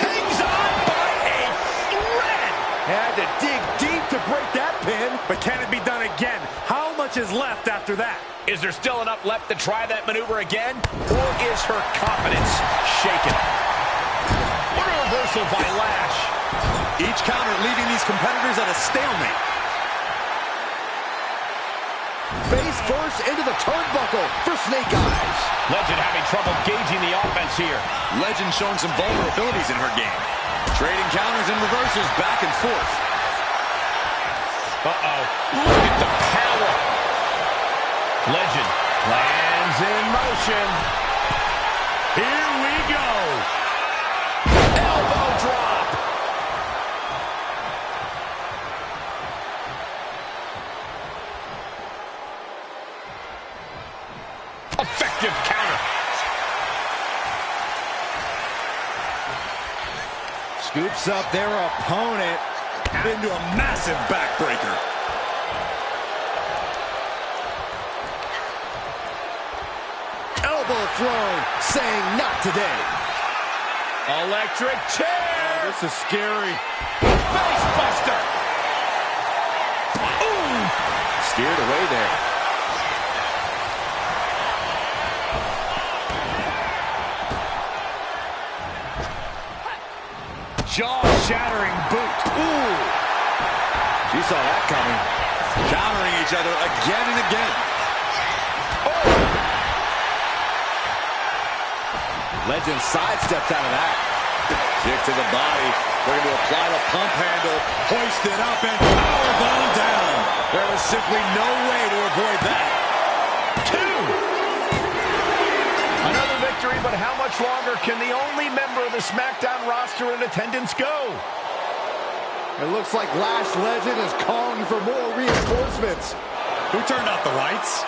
[SPEAKER 3] Hangs on by a thread.
[SPEAKER 5] Had to dig deep to break that pin.
[SPEAKER 10] But can it be done again? How much is left after that?
[SPEAKER 3] Is there still enough left to try that maneuver again? Or is her confidence shaken? What a reversal by Lash.
[SPEAKER 6] Each counter leaving these competitors at a stalemate.
[SPEAKER 5] Face first into the turnbuckle for Snake Eyes.
[SPEAKER 3] Legend having trouble gauging the offense here.
[SPEAKER 6] Legend showing some vulnerabilities in her game. Trading counters and reversals back and forth.
[SPEAKER 3] Uh-oh. Look at the power. Legend lands in motion. Here we go. Elbow drop. Effective counter.
[SPEAKER 5] Scoops up their opponent
[SPEAKER 6] Into a massive backbreaker.
[SPEAKER 5] elbow thrown, saying not today.
[SPEAKER 3] Electric chair.
[SPEAKER 5] This is scary.
[SPEAKER 3] Face buster. Ooh.
[SPEAKER 5] Steered away there.
[SPEAKER 6] Jaw-shattering boot.
[SPEAKER 5] Ooh. She saw that coming.
[SPEAKER 6] Countering each other again and again.
[SPEAKER 5] Legend sidesteps out of that.
[SPEAKER 6] Kick to the body. They're going to apply the pump handle. Hoist it up and powerbomb down. There was simply no way to avoid that.
[SPEAKER 3] Two. Another victory, but how much longer can the only member of the SmackDown roster in attendance go?
[SPEAKER 5] It looks like Lash Legend is calling for more reinforcements.
[SPEAKER 6] Who turned out the lights?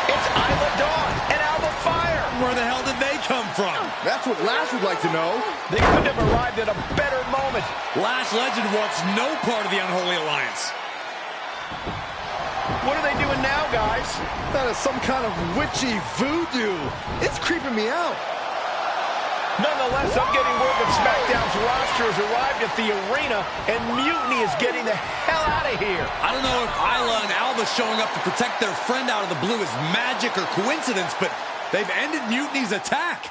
[SPEAKER 3] It's Isla Dawn and Alba Fire.
[SPEAKER 6] Where the hell did they come from?
[SPEAKER 5] That's what Lash would like to know.
[SPEAKER 3] They couldn't have arrived at a better moment.
[SPEAKER 6] Lash Legend wants no part of the Unholy Alliance.
[SPEAKER 3] What are they doing now, guys?
[SPEAKER 5] That is some kind of witchy voodoo. It's creeping me out.
[SPEAKER 3] Nonetheless, I'm getting word that SmackDown's roster has arrived at the arena, and Mutiny is getting the hell out of here.
[SPEAKER 6] I don't know if Isla and Alba showing up to protect their friend out of the blue is magic or coincidence, but they've ended Mutiny's attack.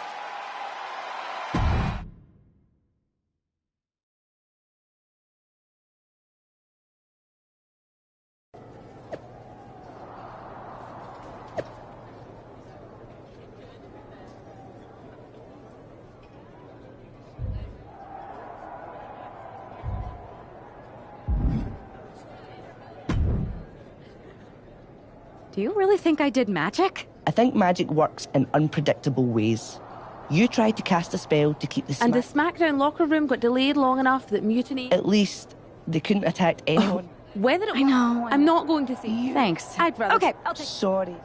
[SPEAKER 9] Do you really think I did magic?
[SPEAKER 8] I think magic works in unpredictable ways. You tried to cast a spell to keep the
[SPEAKER 9] And the SmackDown locker room got delayed long enough that Mutiny...
[SPEAKER 8] At least they couldn't attack anyone.
[SPEAKER 9] Whether it... I know. I'm not going to see you.
[SPEAKER 2] Thanks.
[SPEAKER 9] I'd rather...
[SPEAKER 2] Okay, I'll take...
[SPEAKER 8] Sorry.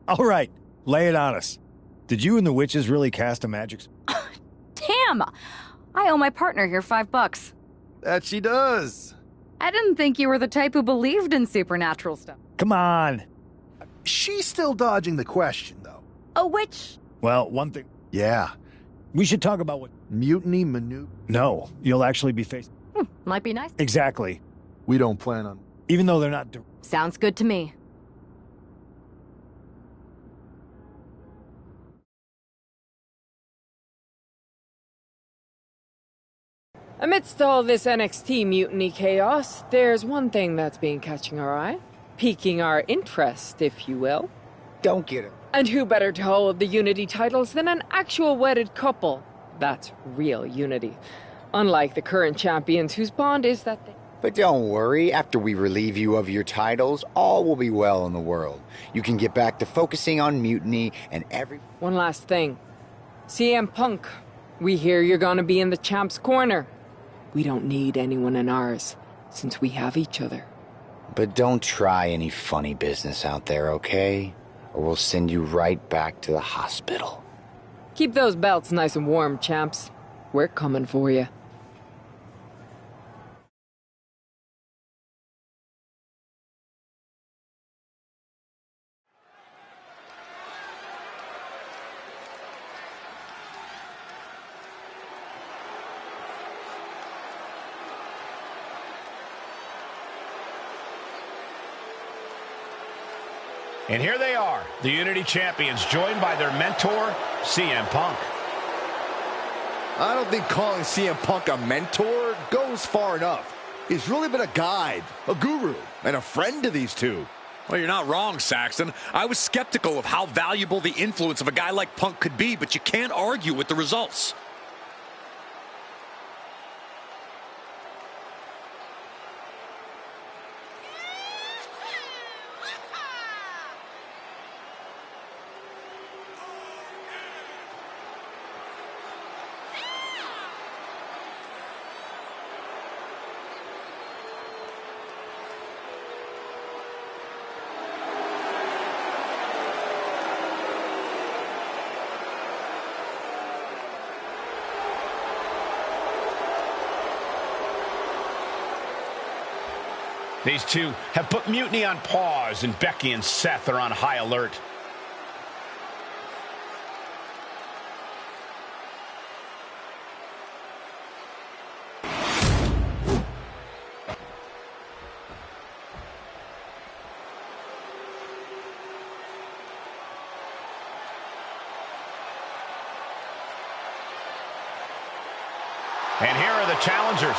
[SPEAKER 7] All right, lay it on us. Did you and the witches really cast a magic spell?
[SPEAKER 2] Damn! I owe my partner here $5.
[SPEAKER 11] That she does.
[SPEAKER 2] I didn't think you were the type who believed in supernatural stuff.
[SPEAKER 7] Come on.
[SPEAKER 11] She's still dodging the question, though.
[SPEAKER 2] A witch?
[SPEAKER 7] Well, one thing.
[SPEAKER 11] Yeah.
[SPEAKER 7] We should talk about what...
[SPEAKER 11] Mutiny maneuver.
[SPEAKER 7] No, you'll actually be facing...
[SPEAKER 2] Might be nice.
[SPEAKER 7] Exactly.
[SPEAKER 11] We don't plan on...
[SPEAKER 7] Even though they're not...
[SPEAKER 2] Sounds good to me.
[SPEAKER 12] Amidst all this NXT mutiny chaos, there's one thing that's been catching our eye. Piquing our interest, if you will.
[SPEAKER 13] Don't get it.
[SPEAKER 12] And who better to hold the Unity titles than an actual wedded couple? That's real Unity. Unlike the current champions whose bond is that they...
[SPEAKER 13] But don't worry, after we relieve you of your titles, all will be well in the world. You can get back to focusing on Mutiny and every...
[SPEAKER 12] One last thing. CM Punk, we hear you're gonna be in the champ's corner. We don't need anyone in ours, since we have each other.
[SPEAKER 13] But don't try any funny business out there, okay? Or we'll send you right back to the hospital.
[SPEAKER 12] Keep those belts nice and warm, champs. We're coming for you.
[SPEAKER 3] And here they are, the Unity Champions, joined by their mentor, CM Punk.
[SPEAKER 5] I don't think calling CM Punk a mentor goes far enough. He's really been a guide, a guru, and a friend to these two.
[SPEAKER 6] Well, you're not wrong, Saxton. I was skeptical of how valuable the influence of a guy like Punk could be, but you can't argue with the results.
[SPEAKER 3] These two have put Mutiny on pause, and Becky and Seth are on high alert. And here are the challengers,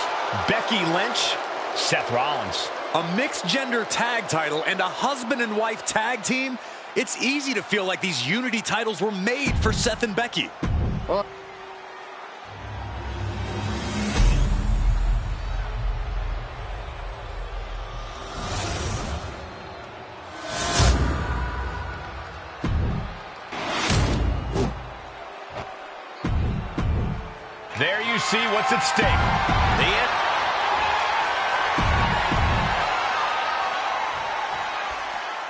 [SPEAKER 3] Becky Lynch, Seth Rollins.
[SPEAKER 6] A mixed-gender tag title and a husband and wife tag team? It's easy to feel like these Unity titles were made for Seth and Becky.
[SPEAKER 3] There you see what's at stake. The end.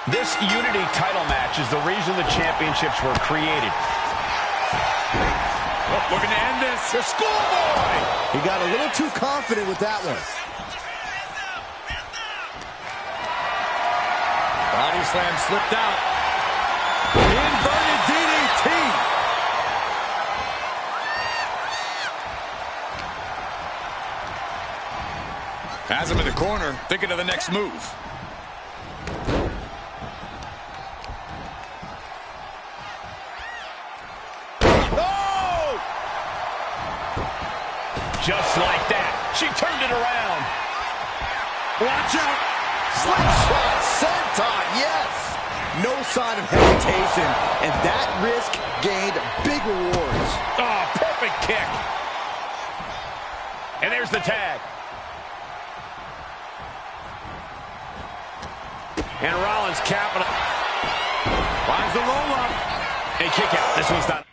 [SPEAKER 3] This Unity title match is the reason the championships were created.
[SPEAKER 6] Oh, looking to end this.
[SPEAKER 5] The schoolboy! He got a little too confident with that one.
[SPEAKER 6] Body slam slipped out. Inverted DDT. Has him in the corner, thinking of the next move.
[SPEAKER 3] Just like that, she turned it around.
[SPEAKER 5] Watch out! Slingshot senton, yes! No sign of hesitation, and that risk gained big rewards.
[SPEAKER 3] Oh, perfect kick. And there's the tag. And Rollins capping. Finds the roll-up. A kick out. This one's not.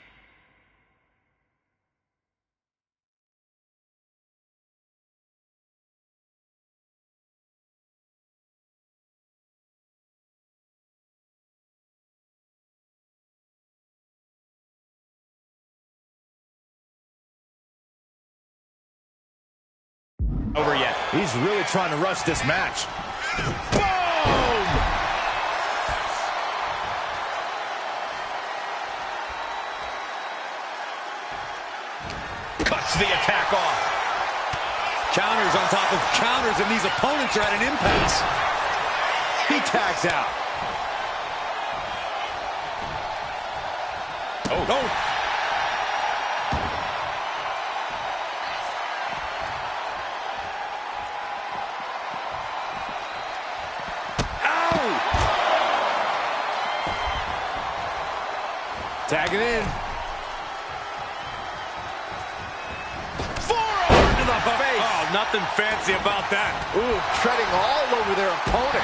[SPEAKER 3] Over yet.
[SPEAKER 10] He's really trying to rush this match.
[SPEAKER 3] Boom! Cuts the attack off.
[SPEAKER 6] Counters on top of counters, and these opponents are at an impasse.
[SPEAKER 5] He tags out.
[SPEAKER 3] Oh, no.
[SPEAKER 10] Tag it in.
[SPEAKER 3] Forearm to the face.
[SPEAKER 10] Oh, nothing fancy about that.
[SPEAKER 5] Ooh, treading all over their opponent.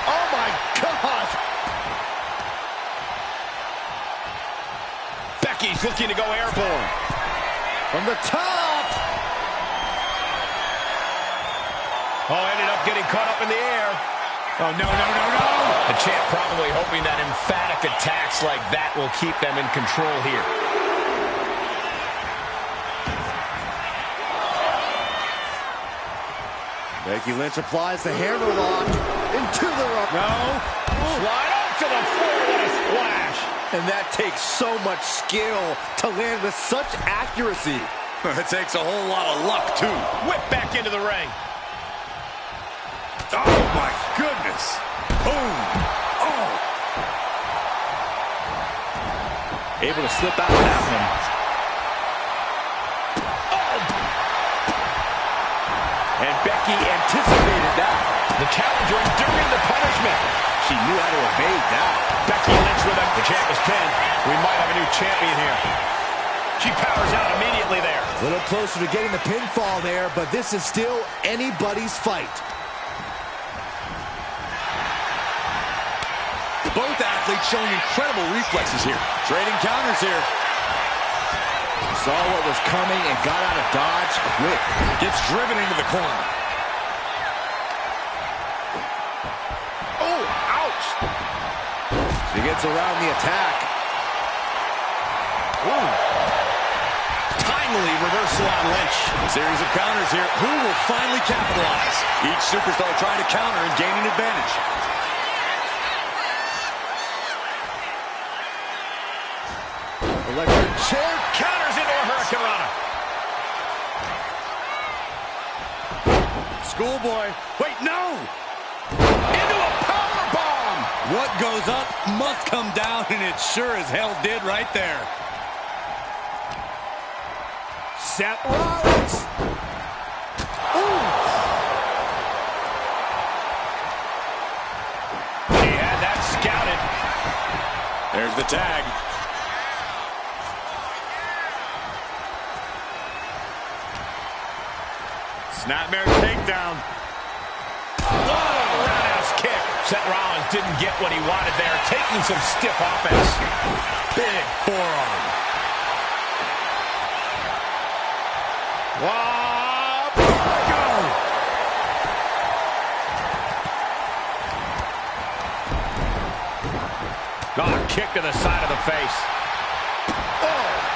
[SPEAKER 5] Oh, my gosh.
[SPEAKER 3] Becky's looking to go airborne.
[SPEAKER 5] From the top.
[SPEAKER 3] Oh, ended up getting caught up in the air.
[SPEAKER 10] Oh, no, no, no, no.
[SPEAKER 3] The champ probably hoping that emphatic attacks like that will keep them in control here.
[SPEAKER 5] Becky Lynch applies the hammer lock into the rope.
[SPEAKER 10] No.
[SPEAKER 3] Slide up to the floor with a splash.
[SPEAKER 5] And that takes so much skill to land with such accuracy.
[SPEAKER 6] It takes a whole lot of luck, too.
[SPEAKER 3] Whip back into the ring.
[SPEAKER 10] Oh, my goodness. Boom. Oh.
[SPEAKER 5] Able to slip out of that one.
[SPEAKER 3] Oh.
[SPEAKER 5] And Becky anticipated that.
[SPEAKER 3] The challenger enduring the punishment.
[SPEAKER 5] She knew how to evade that.
[SPEAKER 3] Becky Lynch with the champ is pinned. We might have a new champion here. She powers out immediately there.
[SPEAKER 5] A little closer to getting the pinfall there, but this is still anybody's fight.
[SPEAKER 6] Both athletes showing incredible reflexes here. Trading counters here.
[SPEAKER 5] Saw what was coming and got out of dodge quick.
[SPEAKER 6] Gets driven into the corner.
[SPEAKER 3] Oh, ouch.
[SPEAKER 5] She gets around the attack.
[SPEAKER 3] Ooh. Timely reversal on Lynch.
[SPEAKER 6] A series of counters here. Who will finally capitalize? Each superstar trying to counter and gain an advantage.
[SPEAKER 5] Electric chair.
[SPEAKER 3] Counters into a Hurricanrana.
[SPEAKER 6] Schoolboy. Wait, no!
[SPEAKER 3] Into a powerbomb.
[SPEAKER 6] What goes up must come down, and it sure as hell did right there.
[SPEAKER 5] Seth Rollins. Ooh.
[SPEAKER 3] She had that scouted.
[SPEAKER 6] There's the tag.
[SPEAKER 10] Snapmare takedown.
[SPEAKER 3] Oh, roundhouse kick. Seth Rollins didn't get what he wanted there, taking some stiff offense.
[SPEAKER 6] Big forearm.
[SPEAKER 3] Wow. Oh, kick to the side of the face. Oh.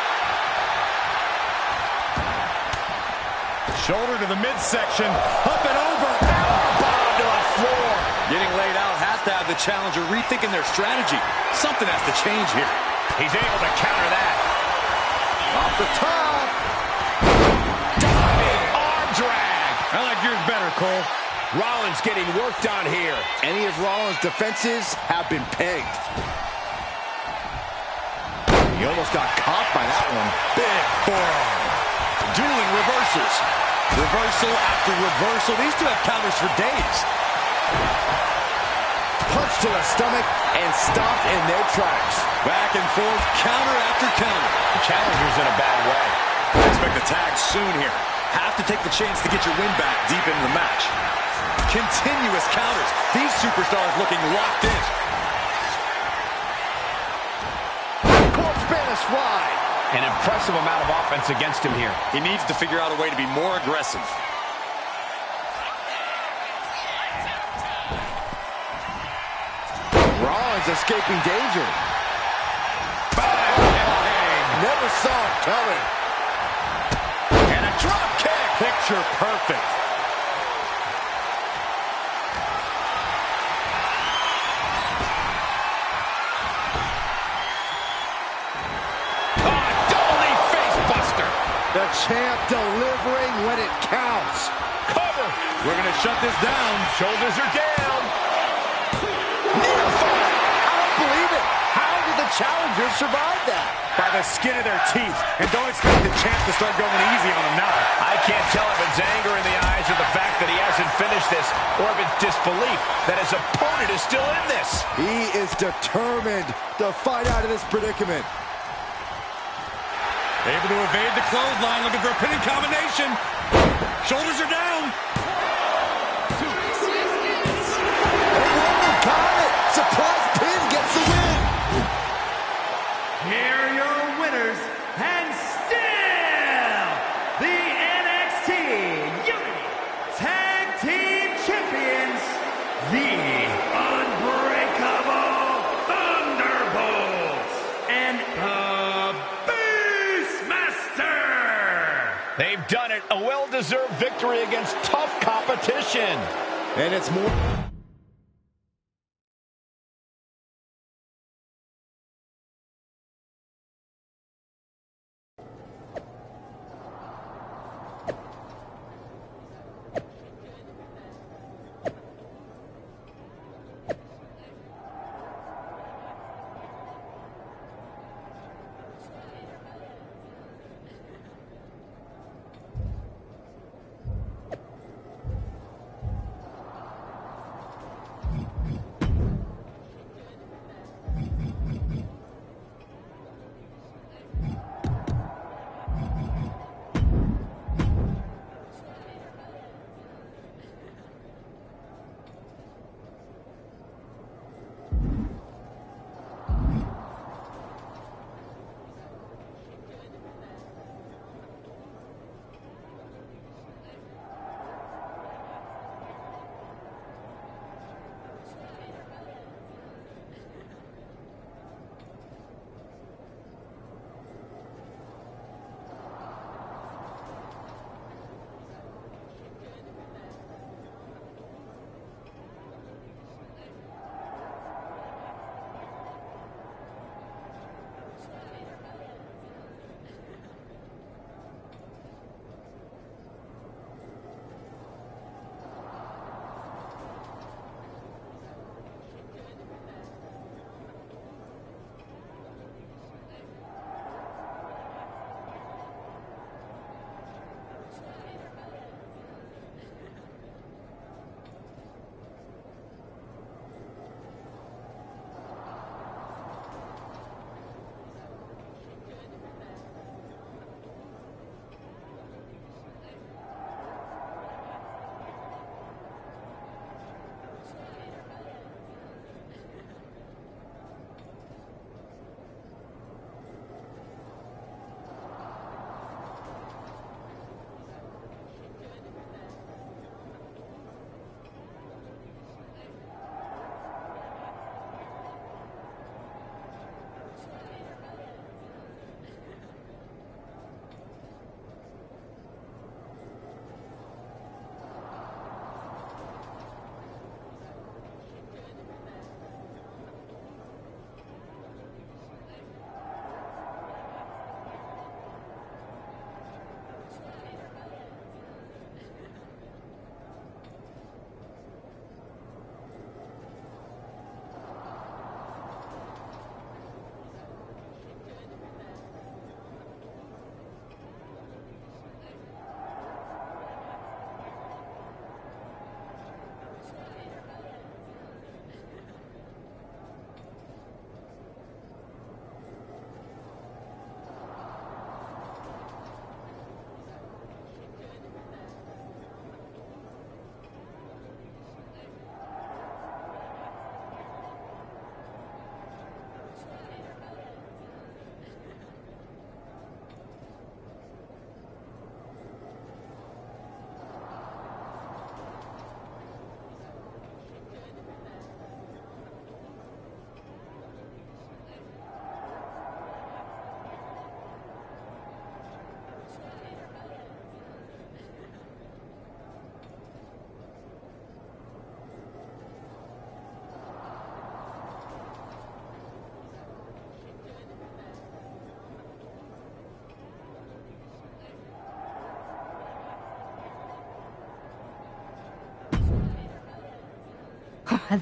[SPEAKER 10] Shoulder to the midsection. Up and over.
[SPEAKER 3] Powerbomb to the floor.
[SPEAKER 6] Getting laid out has to have the challenger rethinking their strategy. Something has to change here.
[SPEAKER 3] He's able to counter that.
[SPEAKER 5] Off the top.
[SPEAKER 3] Diving arm drag.
[SPEAKER 10] I like yours better, Cole.
[SPEAKER 3] Rollins getting worked on here.
[SPEAKER 5] Any of Rollins' defenses have been pegged. He almost got caught by that one.
[SPEAKER 6] Big forearm. Dueling reversals. Reversal after reversal. These two have counters for days.
[SPEAKER 5] punch to the stomach, and stopped in their tracks.
[SPEAKER 6] Back and forth, counter after counter.
[SPEAKER 3] The challenger's in a bad way.
[SPEAKER 6] Expect a tag soon here. Have to take the chance to get your win back deep into the match. Continuous counters. These superstars looking locked in.
[SPEAKER 5] Corpse Spanish fly.
[SPEAKER 3] An impressive amount of offense against him here.
[SPEAKER 6] He needs to figure out a way to be more aggressive.
[SPEAKER 5] Rollins escaping danger.
[SPEAKER 3] Bang!
[SPEAKER 5] Never saw it coming.
[SPEAKER 3] And a drop kick.
[SPEAKER 6] Picture perfect.
[SPEAKER 5] The champ delivering when it counts.
[SPEAKER 3] Cover.
[SPEAKER 6] We're going to shut this down.
[SPEAKER 3] Shoulders are down.
[SPEAKER 5] Near fall. I don't believe it. How did the challengers survive that?
[SPEAKER 10] By the skin of their teeth. And don't expect the champ to start going easy on them now.
[SPEAKER 3] I can't tell if it's anger in the eyes or the fact that he hasn't finished this, or if it's disbelief that his opponent is still in this.
[SPEAKER 5] He is determined to fight out of this predicament.
[SPEAKER 6] Able to evade the clothesline, looking for a pinning combination. Shoulders are down.
[SPEAKER 5] Oh, got it. Surprise pin gets the win.
[SPEAKER 4] Here are your winners, and still the NXT Unity Tag Team Champions, the Unbreakable Thunderbolts, and
[SPEAKER 3] They've done it. A well-deserved victory against tough competition.
[SPEAKER 5] And it's more...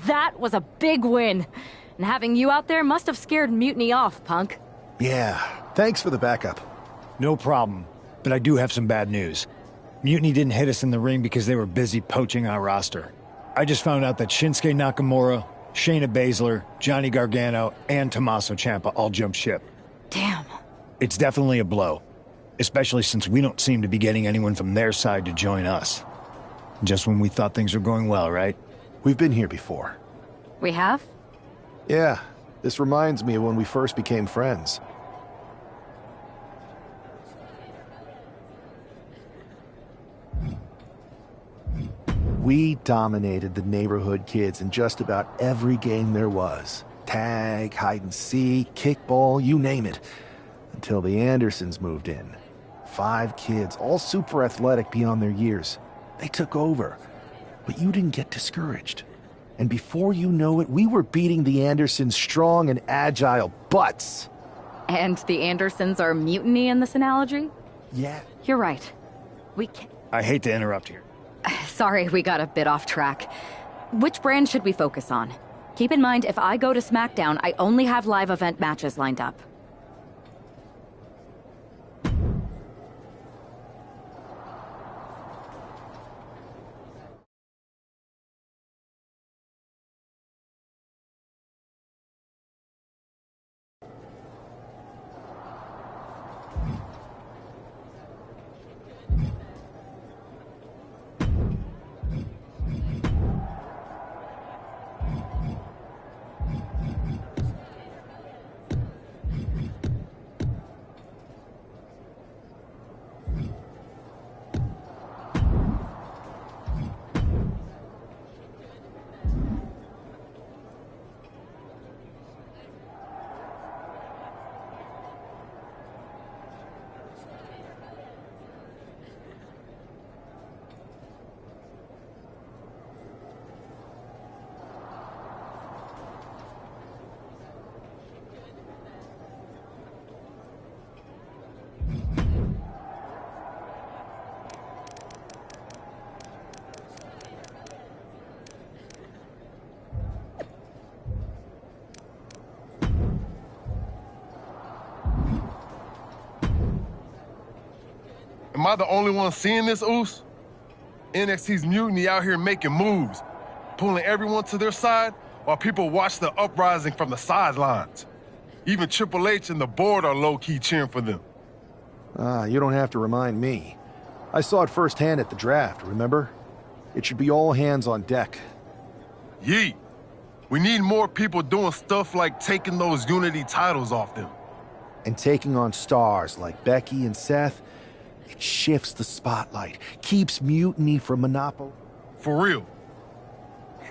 [SPEAKER 2] That was a big win. And having you out there must have scared Mutiny off, Punk.
[SPEAKER 11] Yeah, thanks for the backup.
[SPEAKER 7] No problem, but I do have some bad news. Mutiny didn't hit us in the ring because they were busy poaching our roster. I just found out that Shinsuke Nakamura, Shayna Baszler, Johnny Gargano, and Tommaso Ciampa all jumped ship.
[SPEAKER 2] Damn.
[SPEAKER 7] It's definitely a blow, especially since we don't seem to be getting anyone from their side to join us. Just when we thought things were going well, right?
[SPEAKER 11] We've been here before.
[SPEAKER 2] We have?
[SPEAKER 11] Yeah, this reminds me of when we first became friends. We dominated the neighborhood kids in just about every game there was. Tag, hide and seek, kickball, you name it. Until the Andersons moved in. 5 kids, all super athletic beyond their years. They took over. But you didn't get discouraged. And before you know it, we were beating the Andersons' strong and agile butts.
[SPEAKER 2] And the Andersons are Mutiny in this analogy?
[SPEAKER 11] Yeah.
[SPEAKER 2] You're right. We can't...
[SPEAKER 7] I hate to interrupt here.
[SPEAKER 2] Sorry, we got a bit off track. Which brand should we focus on? Keep in mind, if I go to SmackDown, I only have live event matches lined up.
[SPEAKER 14] Am I the only one seeing this, Oos? NXT's Mutiny out here making moves, pulling everyone to their side while people watch the uprising from the sidelines. Even Triple H and the board are low-key cheering for them.
[SPEAKER 11] You don't have to remind me. I saw it firsthand at the draft, remember? It should be all hands on deck.
[SPEAKER 14] Yeet. We need more people doing stuff like taking those Unity titles off them.
[SPEAKER 11] And taking on stars like Becky and Seth, it shifts the spotlight, keeps Mutiny from monopoly.
[SPEAKER 14] For real.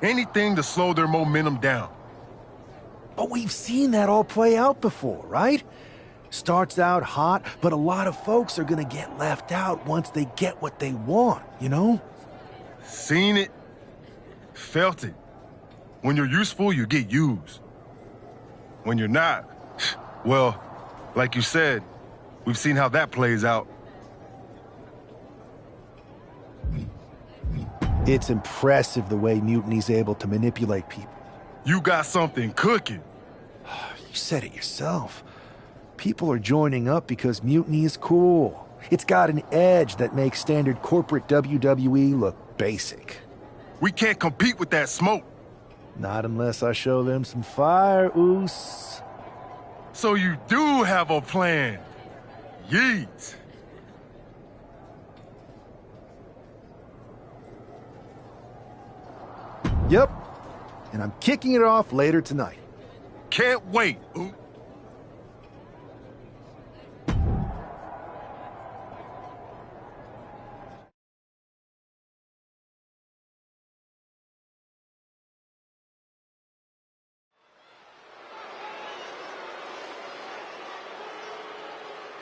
[SPEAKER 14] Anything to slow their momentum down.
[SPEAKER 11] But we've seen that all play out before, right? Starts out hot, but a lot of folks are gonna get left out once they get what they want, you know?
[SPEAKER 14] Seen it. Felt it. When you're useful, you get used. When you're not, well, like you said, we've seen how that plays out.
[SPEAKER 11] It's impressive the way Mutiny's able to manipulate people.
[SPEAKER 14] You got something cooking.
[SPEAKER 11] You said it yourself. People are joining up because Mutiny is cool. It's got an edge that makes standard corporate WWE look basic.
[SPEAKER 14] We can't compete with that smoke.
[SPEAKER 11] Not unless I show them some fire, Oos.
[SPEAKER 14] So you do have a plan. Yeet.
[SPEAKER 11] Yep. And I'm kicking it off later tonight.
[SPEAKER 14] Can't wait. Ooh.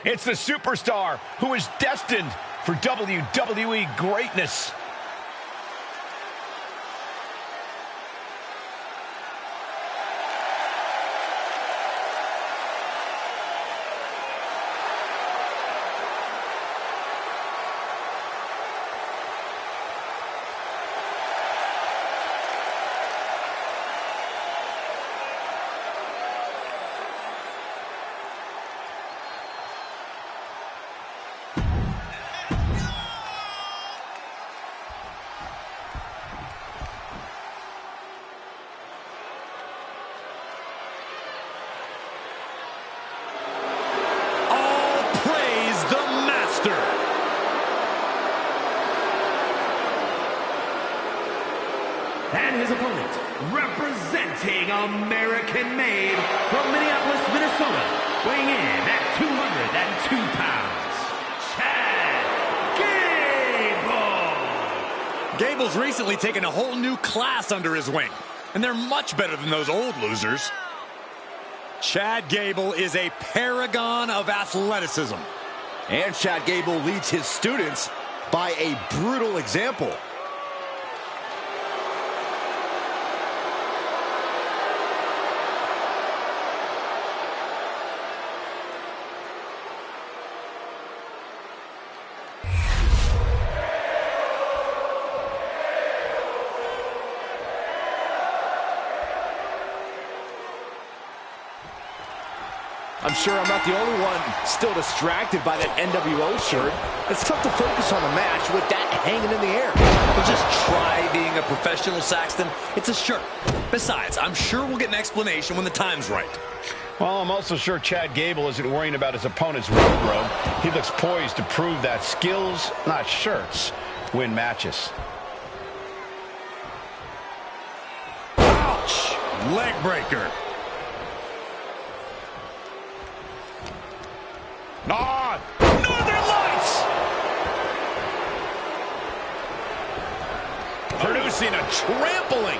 [SPEAKER 3] It's the superstar who is destined for WWE greatness.
[SPEAKER 4] representing American-made from Minneapolis, Minnesota, weighing in at 202 pounds, Chad Gable.
[SPEAKER 6] Gable's recently taken a whole new class under his wing, and they're much better than those old losers. Chad Gable is a paragon of athleticism.
[SPEAKER 5] And Chad Gable leads his students by a brutal example. I'm sure I'm not the only one still distracted by that NWO shirt. It's tough to focus on the match with that hanging in the air.
[SPEAKER 6] But just try being a professional, Saxton. It's a shirt. Besides, I'm sure we'll get an explanation when the time's right.
[SPEAKER 3] Well, I'm also sure Chad Gable isn't worrying about his opponent's wardrobe. He looks poised to prove that skills, not shirts, win matches.
[SPEAKER 6] Ouch! Leg breaker.
[SPEAKER 3] On! Northern Lights! Producing a trampling.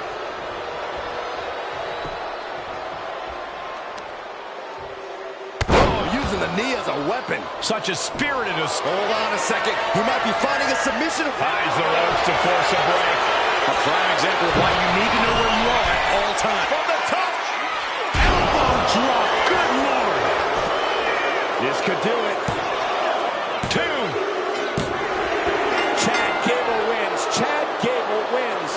[SPEAKER 5] Oh, using the knee as a weapon.
[SPEAKER 3] Such a spirited assault.
[SPEAKER 5] Hold on a second. He might be finding a submission.
[SPEAKER 3] Finds the ropes to force a break.
[SPEAKER 6] A prime example of why you need to know where you are at all times.
[SPEAKER 3] From the top. Elbow drop. Good Lord.
[SPEAKER 5] This could do it.
[SPEAKER 3] 2.
[SPEAKER 5] Chad Gable wins. Chad Gable wins.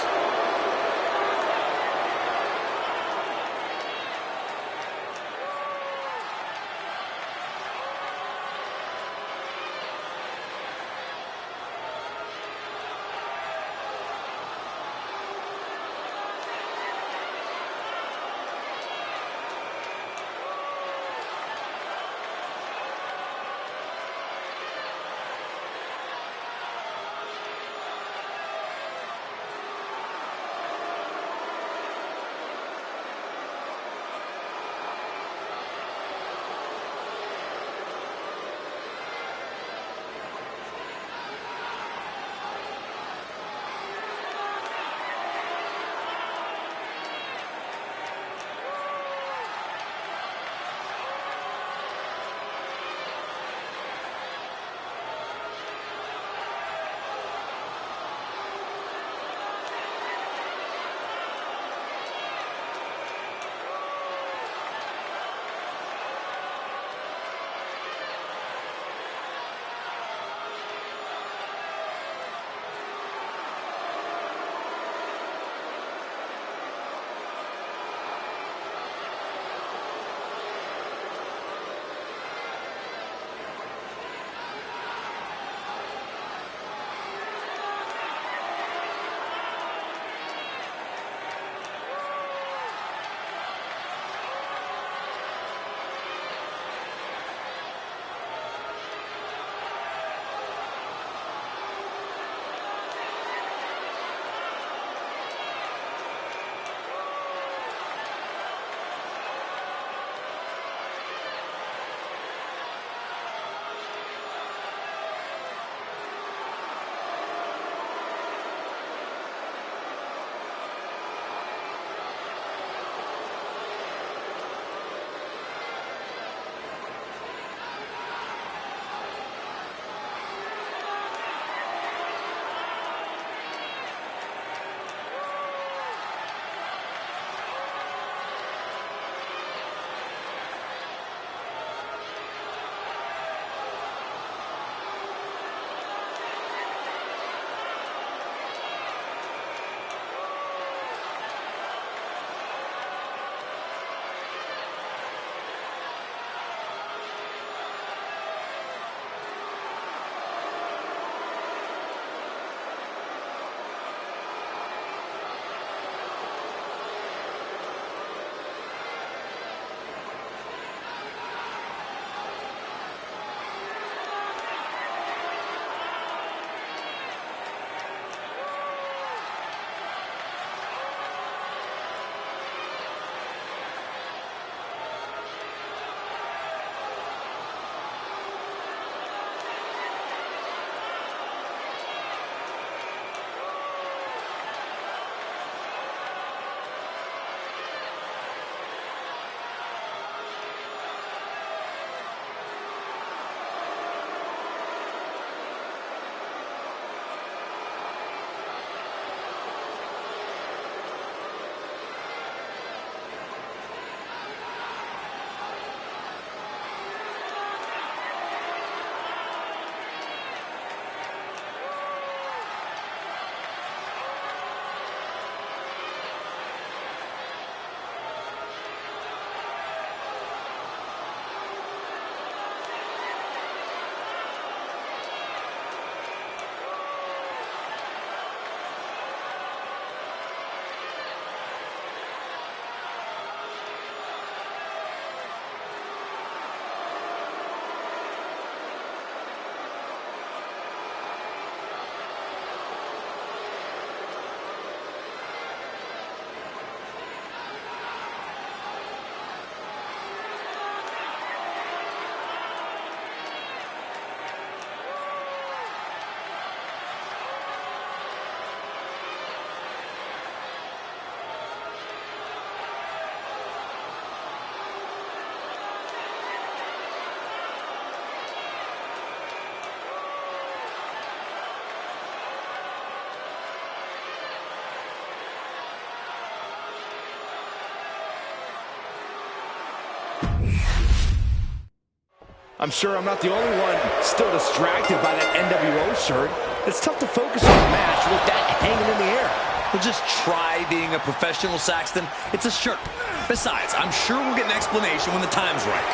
[SPEAKER 5] I'm sure I'm not the only one still distracted by that NWO shirt. It's tough to focus on a match with that hanging in the air.
[SPEAKER 6] Well, just try being a professional, Saxton. It's a shirt. Besides, I'm sure we'll get an explanation when the time's right.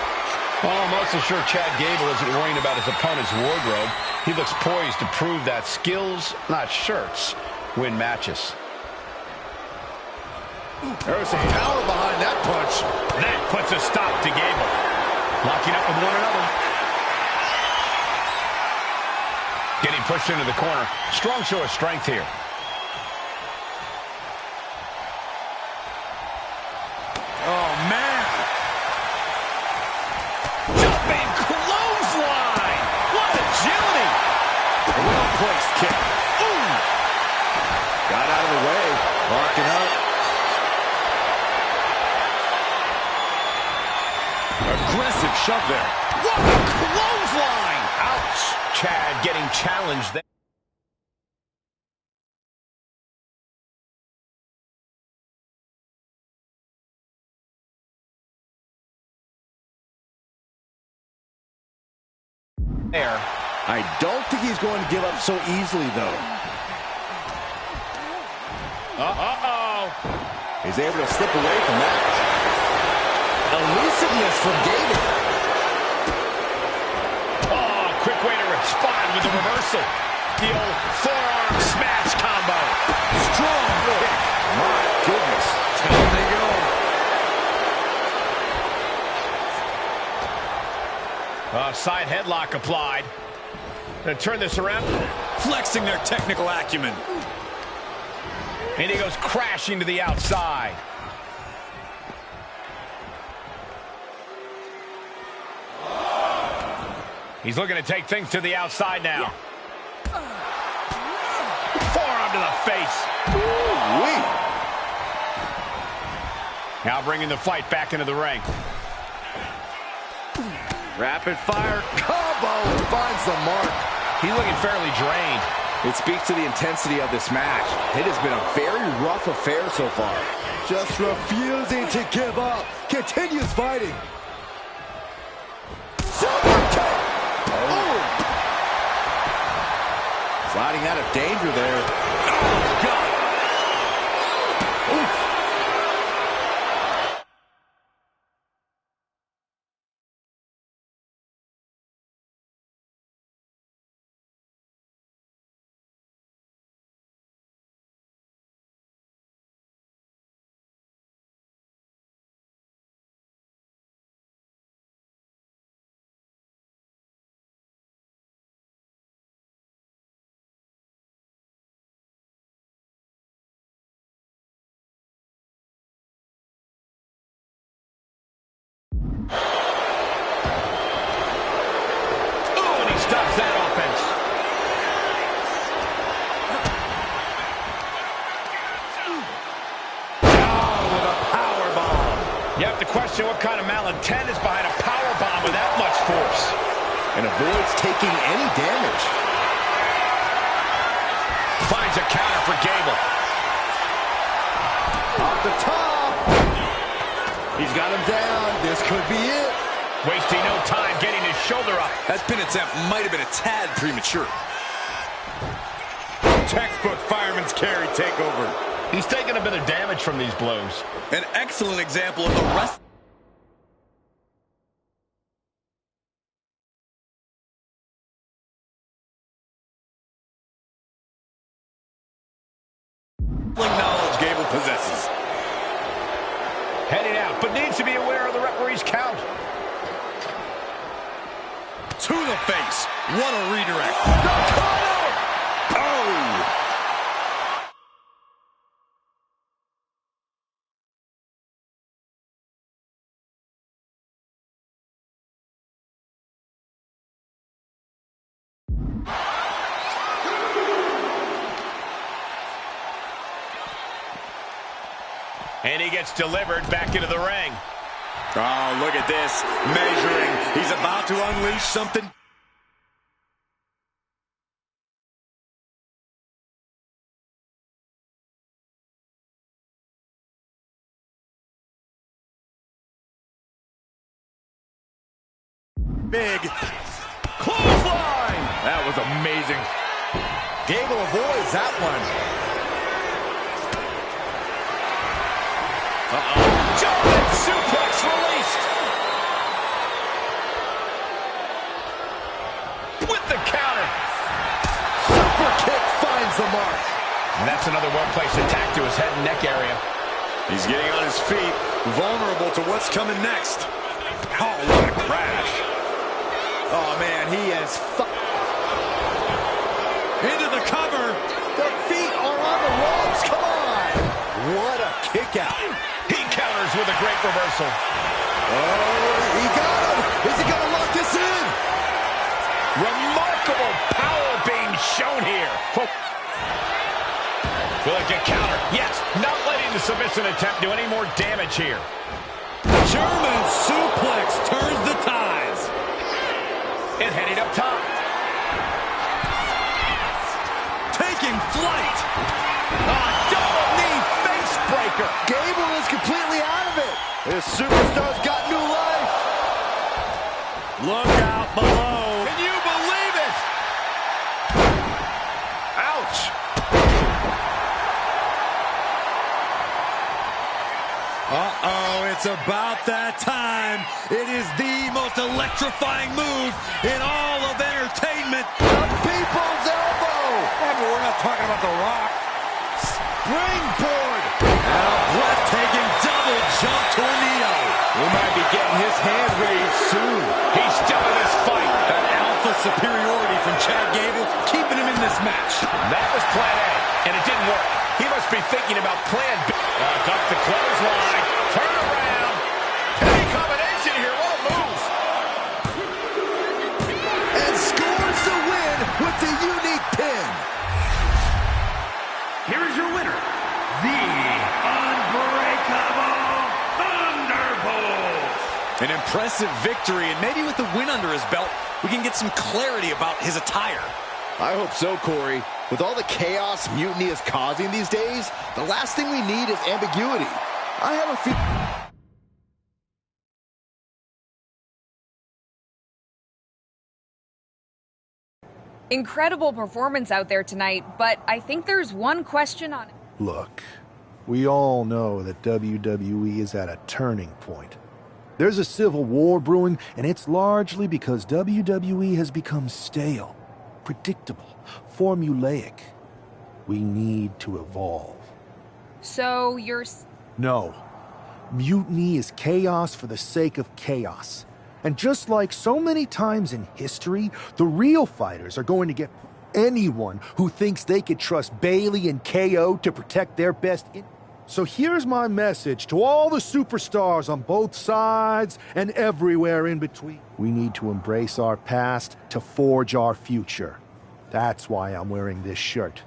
[SPEAKER 3] Well, I'm also sure Chad Gable isn't worrying about his opponent's wardrobe. He looks poised to prove that skills, not shirts, win matches.
[SPEAKER 5] There's some power behind that punch.
[SPEAKER 3] That puts a stop to Gable. Locking up with one another. Getting pushed into the corner. Strong show of strength here.
[SPEAKER 6] Oh, man.
[SPEAKER 3] Jumping clothesline. What agility.
[SPEAKER 5] A well-placed kick. Ooh. Got out of the way. Locking up. Aggressive shove there.
[SPEAKER 3] What a clothesline. Ouch. Chad getting challenged there.
[SPEAKER 5] I don't think he's going to give up so easily, though.
[SPEAKER 3] Uh-oh.
[SPEAKER 5] He's able to slip away from that. Elusiveness from Gable.
[SPEAKER 3] Oh, quick way to respond with the reversal. The old forearm smash combo.
[SPEAKER 5] Strong kick. My goodness. Down they go.
[SPEAKER 3] Side headlock applied. Gonna turn this around.
[SPEAKER 6] Flexing their technical acumen.
[SPEAKER 3] And he goes crashing to the outside. He's looking to take things to the outside now. Forearm to the face.
[SPEAKER 5] Ooh-wee.
[SPEAKER 3] Now bringing the fight back into the ring.
[SPEAKER 5] Rapid fire combo finds the mark.
[SPEAKER 3] He's looking fairly drained.
[SPEAKER 5] It speaks to the intensity of this match. It has been a very rough affair so far. Just refusing to give up. Continues fighting. Super kick. Oh. Sliding out of danger there. Oh, God. Oof.
[SPEAKER 3] Stops that offense. Oh, with a power bomb. You have to question what kind of malintent is behind a power bomb with that much force.
[SPEAKER 5] And avoids taking any damage.
[SPEAKER 3] Finds a counter for Gable.
[SPEAKER 5] Off the top. He's got him down. This could be it.
[SPEAKER 3] Wasting no time getting his shoulder up.
[SPEAKER 6] That pin attempt might have been a tad premature.
[SPEAKER 3] Textbook fireman's carry takeover. He's taking a bit of damage from these blows.
[SPEAKER 6] An excellent example of the wrestling knowledge Gable possesses.
[SPEAKER 3] Heading out, but needs to be aware of the referee's count.
[SPEAKER 6] To the face. What a redirect.
[SPEAKER 3] Oh! And he gets delivered back into the ring.
[SPEAKER 6] Oh, look at this. Measuring. He's about to unleash something.
[SPEAKER 10] Big clothesline. That was amazing.
[SPEAKER 5] Gable avoids that one.
[SPEAKER 3] German suplex released. With the counter.
[SPEAKER 5] Super kick finds the mark.
[SPEAKER 3] And that's another well-placed attack to his head and neck area.
[SPEAKER 6] He's getting on his feet, vulnerable to what's coming next. Oh, what a crash.
[SPEAKER 5] Oh, man, he has...
[SPEAKER 6] Into the cover.
[SPEAKER 5] The feet are on the ropes. Come on. What a kick out.
[SPEAKER 3] He counters with a great reversal.
[SPEAKER 5] Oh, he got him. Is he going to lock this in?
[SPEAKER 3] Remarkable power being shown here. Will it get counter? Yes, not letting the submission attempt do any more damage here.
[SPEAKER 6] German suplex turns the tides.
[SPEAKER 3] And heading up top.
[SPEAKER 6] Taking flight.
[SPEAKER 3] Double knee face breaker.
[SPEAKER 5] Gable is completely out of it. This superstar's got new life.
[SPEAKER 6] Look out below.
[SPEAKER 3] Can you believe it? Ouch.
[SPEAKER 6] Uh-oh, it's about that time. It is the most electrifying move in all of entertainment.
[SPEAKER 5] The people's elbow.
[SPEAKER 10] Yeah, but we're not talking about The Rock.
[SPEAKER 5] Springboard.
[SPEAKER 6] And a breathtaking double jump tornado.
[SPEAKER 10] We might be getting his hands raised soon.
[SPEAKER 3] He's still in this fight.
[SPEAKER 6] That alpha superiority from Chad Gable, keeping him in this match.
[SPEAKER 3] That was plan A, and it didn't work. He must be thinking about plan B. Got the clothesline. Turn around. Any combination here. What a move.
[SPEAKER 5] And scores the win with the unique pin.
[SPEAKER 4] Here is your winner, the Unbreakable Thunderbolt.
[SPEAKER 6] An impressive victory, and maybe with the win under his belt, we can get some clarity about his attire.
[SPEAKER 5] I hope so, Corey. With all the chaos Mutiny is causing these days, the last thing we need is ambiguity. I have a feeling...
[SPEAKER 15] Incredible performance out there tonight, but I think there's one question on it.
[SPEAKER 11] Look, we all know that WWE is at a turning point. There's a civil war brewing, and it's largely because WWE has become stale, predictable, formulaic. We need to evolve.
[SPEAKER 15] So you're...
[SPEAKER 11] No. Mutiny is chaos for the sake of chaos. And just like so many times in history, the real fighters are going to get anyone who thinks they could trust Bailey and KO to protect their best interests. So here's my message to all the superstars on both sides and everywhere in between. We need to embrace our past to forge our future. That's why I'm wearing this shirt.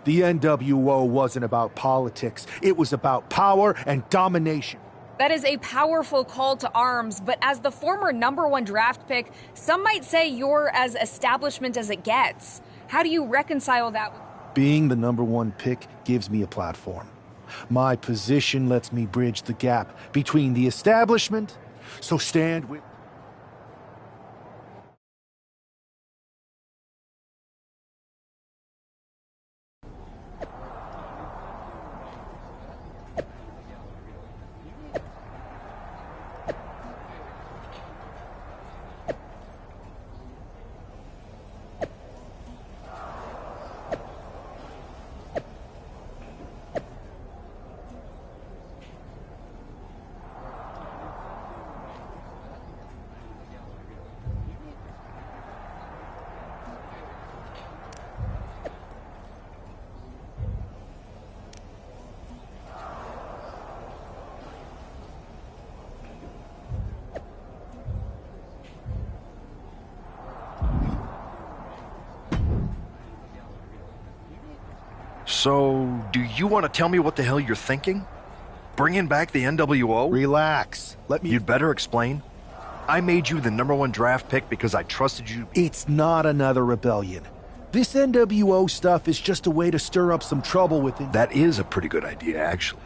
[SPEAKER 11] The NWO wasn't about politics. It was about power and domination.
[SPEAKER 15] That is a powerful call to arms, but as the former #1 draft pick, some might say you're as establishment as it gets. How do you reconcile that with...
[SPEAKER 11] Being the #1 pick gives me a platform. My position lets me bridge the gap between the establishment, so stand with...
[SPEAKER 16] So, do you want to tell me what the hell you're thinking? Bringing back the NWO?
[SPEAKER 11] Relax.
[SPEAKER 16] You'd better explain. I made you the #1 draft pick because I trusted you.
[SPEAKER 11] It's not another rebellion. This NWO stuff is just a way to stir up some trouble within...
[SPEAKER 16] That is a pretty good idea, actually.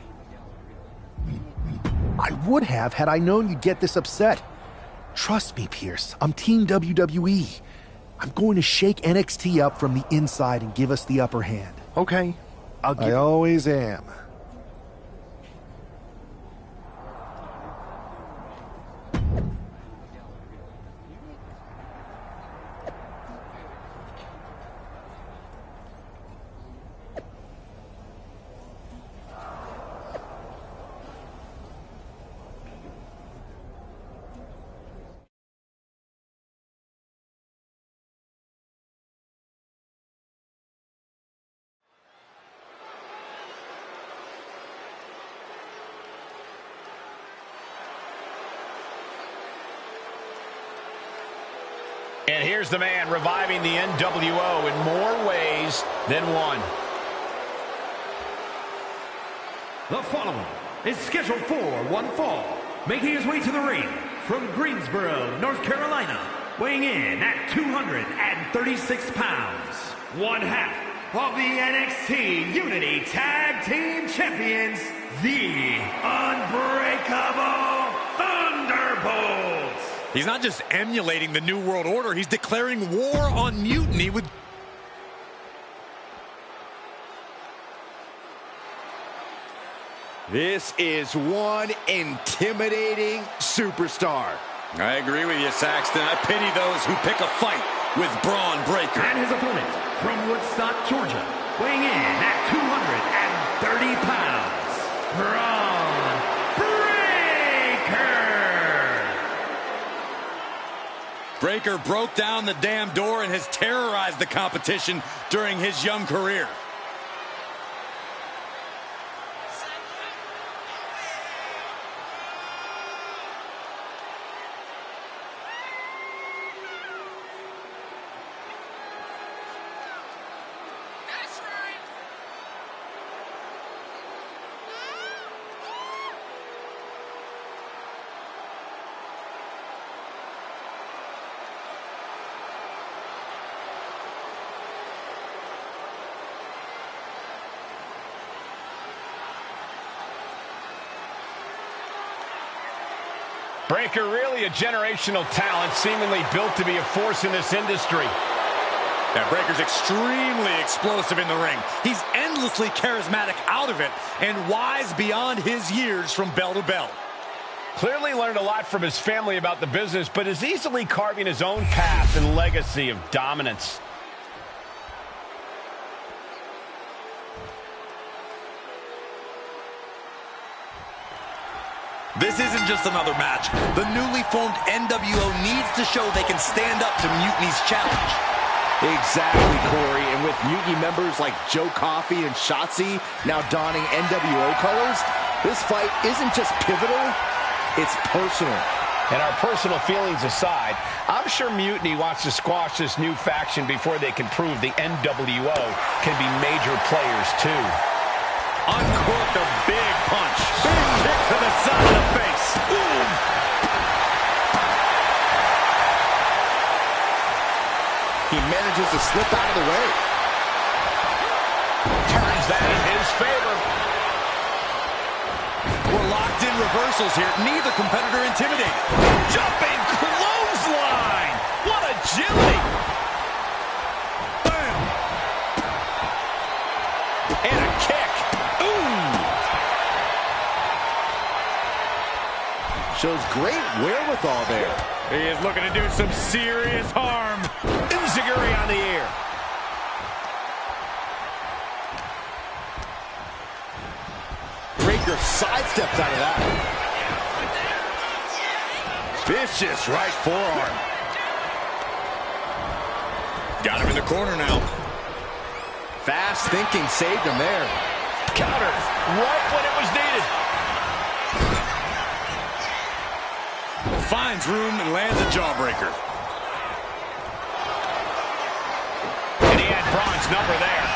[SPEAKER 11] I would have had I known you'd get this upset. Trust me, Pierce. I'm Team WWE. I'm going to shake NXT up from the inside and give us the upper hand.
[SPEAKER 16] Okay.
[SPEAKER 11] I always am.
[SPEAKER 3] And here's the man reviving the NWO in more ways than one.
[SPEAKER 4] The following is scheduled for one fall, making his way to the ring from Greensboro, North Carolina, weighing in at 236 pounds, one half of the NXT Unity Tag Team Champions, the Unbreakable Thunderbolts.
[SPEAKER 6] He's not just emulating the New World Order, he's declaring war on Mutiny with...
[SPEAKER 5] This is one intimidating superstar.
[SPEAKER 6] I agree with you, Saxton. I pity those who pick a fight with Braun Breaker.
[SPEAKER 4] And his opponent from Woodstock, Georgia, weighing in at 230 pounds, Braun Breaker.
[SPEAKER 6] Breaker broke down the damn door and has terrorized the competition during his young career.
[SPEAKER 3] Breaker really a generational talent, seemingly built to be a force in this industry.
[SPEAKER 6] Yeah, Breaker's extremely explosive in the ring. He's endlessly charismatic out of it and wise beyond his years from bell to bell.
[SPEAKER 3] Clearly learned a lot from his family about the business, but is easily carving his own path and legacy of dominance.
[SPEAKER 6] This isn't just another match. The newly formed NWO needs to show they can stand up to Mutiny's challenge.
[SPEAKER 5] Exactly, Corey. And with Mutiny members like Joe Coffey and Shotzi now donning NWO colors, this fight isn't just pivotal, it's personal.
[SPEAKER 3] And our personal feelings aside, I'm sure Mutiny wants to squash this new faction before they can prove the NWO can be major players too.
[SPEAKER 6] Uncorked a big punch. Big kick to the side of the face. Ooh.
[SPEAKER 5] He manages to slip out of the way.
[SPEAKER 3] Turns that in his favor.
[SPEAKER 6] We're locked in reversals here. Neither competitor intimidated.
[SPEAKER 3] Jumping clothesline. What agility. Boom. And a kick.
[SPEAKER 5] Shows great wherewithal there.
[SPEAKER 10] He is looking to do some serious harm.
[SPEAKER 3] Enziguri on the air.
[SPEAKER 5] Breaker sidesteps out of that.
[SPEAKER 3] Vicious right forearm.
[SPEAKER 6] Got him in the corner now.
[SPEAKER 5] Fast thinking saved him there.
[SPEAKER 3] Counter right when it was needed.
[SPEAKER 6] Finds room and lands a jawbreaker.
[SPEAKER 3] And he had Braun's number there.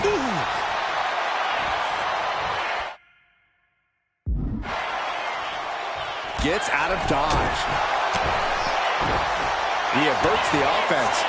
[SPEAKER 5] Ooh. Gets out of dodge. He averts the offense.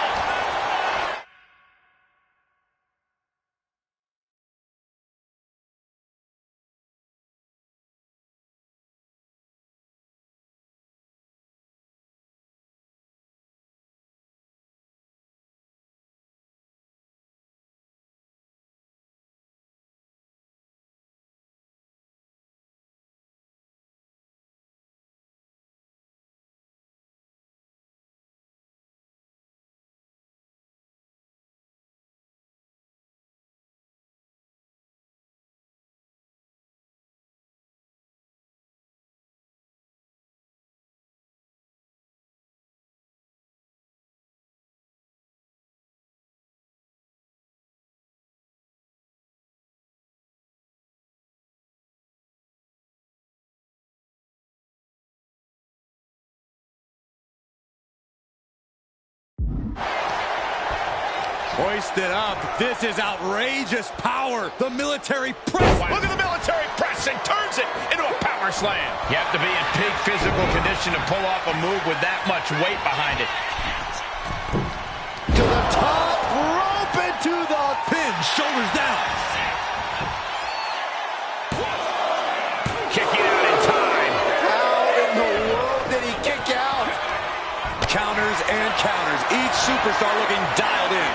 [SPEAKER 6] Hoisted up. This is outrageous power. The military press.
[SPEAKER 3] Look at the military press and turns it into a power slam. You have to be in peak physical condition to pull off a move with that much weight behind it.
[SPEAKER 5] To the top rope and to the
[SPEAKER 6] pin. Shoulders down.
[SPEAKER 3] Kicking out in time.
[SPEAKER 5] How in the world did he kick out?
[SPEAKER 6] Counters and counters. Each superstar looking dialed in.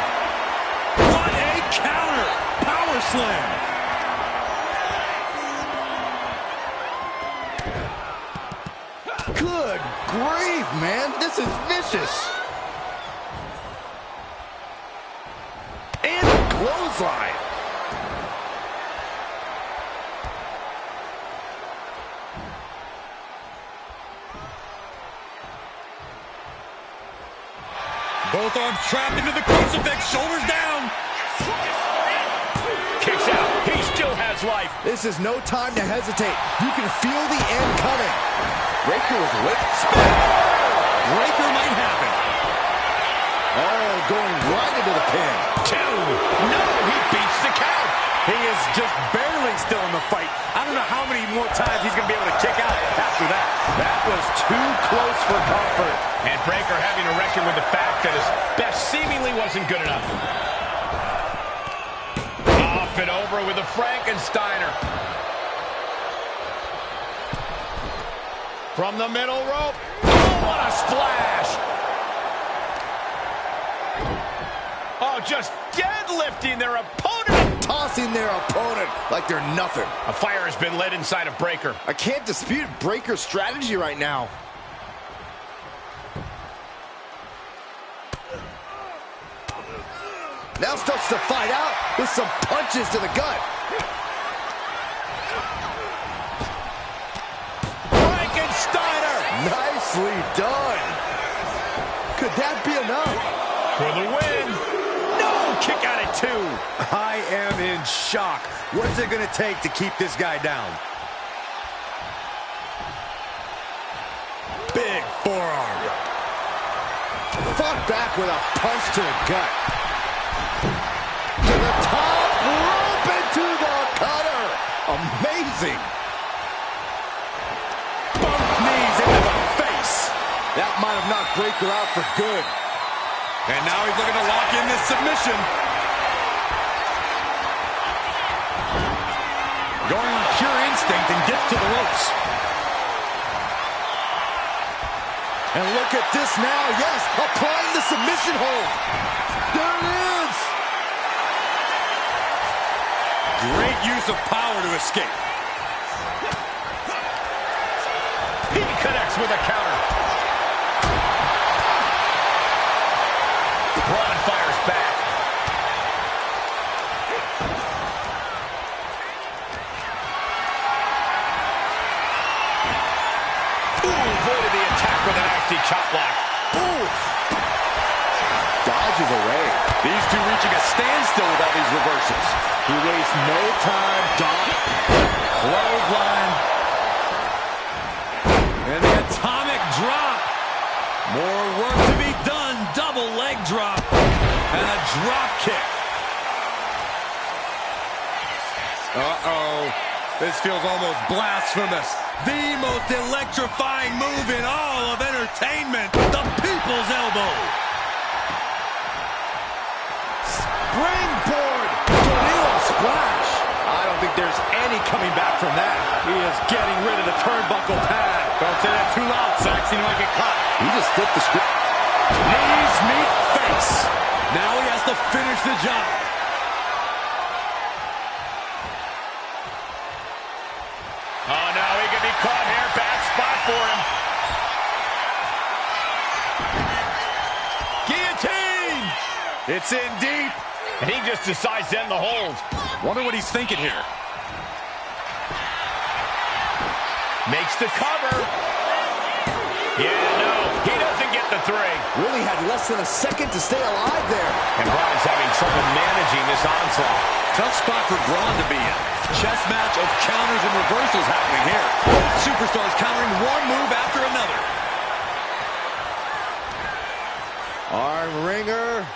[SPEAKER 6] What a counter! Power slam!
[SPEAKER 5] Good grief, man. This is vicious. And a clothesline.
[SPEAKER 6] Both arms trapped into the crucifix, shoulders down.
[SPEAKER 3] Kicks out. He still has life.
[SPEAKER 5] This is no time to hesitate. You can feel the end coming. Breaker was waiting.
[SPEAKER 6] Breaker might have it.
[SPEAKER 5] Oh, going right into the pin.
[SPEAKER 3] 2. No, he beats the count.
[SPEAKER 6] He is just barely still in the fight. I don't know how many more times he's going to be able to kick out after that.
[SPEAKER 3] That was too close for comfort. And Breaker having to reckon with the fact that his best seemingly wasn't good enough. Off and over with the Frankensteiner. From the middle rope. Oh, what a splash. Oh, just deadlifting their opponent.
[SPEAKER 5] Tossing their opponent like they're nothing.
[SPEAKER 3] A fire has been lit inside of Breaker.
[SPEAKER 5] I can't dispute Breaker's strategy right now. Now starts to fight out with some punches to the gut.
[SPEAKER 3] Frankensteiner!
[SPEAKER 5] Nicely done. Could that be enough?
[SPEAKER 3] For the win. No! Kick out at 2.
[SPEAKER 6] I am in shock. What's it going to take to keep this guy down? Big forearm.
[SPEAKER 5] Fought back with a punch to the gut. To the top rope and to the cutter. Amazing.
[SPEAKER 6] Both knees into the face.
[SPEAKER 5] That might have knocked Breaker out for good.
[SPEAKER 6] And now he's looking to lock in this submission. Going on pure instinct and gets to the ropes.
[SPEAKER 5] And look at this now. Yes, applying the submission hold. There it is.
[SPEAKER 6] Great use of power to escape.
[SPEAKER 3] He connects with a counter. Braun fires back. Avoided the attack with a nasty chop block.
[SPEAKER 5] Oof. Dodges away.
[SPEAKER 6] These two reaching a standstill with all these reversals.
[SPEAKER 5] He wastes no time.
[SPEAKER 6] Clothesline. And the atomic drop. More work to be done. Double leg drop. And a drop kick. Uh-oh. This feels almost blasphemous. The most electrifying move in all of entertainment. The People's Elbow.
[SPEAKER 5] Springboard. Tornado splash.
[SPEAKER 3] I don't think there's any coming back from that. He is getting rid of the turnbuckle pad.
[SPEAKER 6] Don't say that too loud, Saxon. You might get caught.
[SPEAKER 5] He just flipped the script.
[SPEAKER 6] Knees meet face. Now he has to finish the job.
[SPEAKER 3] Oh, no, he can be caught here. Bad spot for him. Guillotine! It's in deep. And he just decides to end the hold.
[SPEAKER 6] Wonder what he's thinking here.
[SPEAKER 3] Makes the cover. Yeah, no, he doesn't get the 3.
[SPEAKER 5] Really had less than a second to stay alive there.
[SPEAKER 3] And Braun's having trouble managing this onslaught.
[SPEAKER 6] Tough spot for Braun to be in. Chess match of counters and reversals happening here. Both superstars countering one move after another.
[SPEAKER 5] Arm wringer.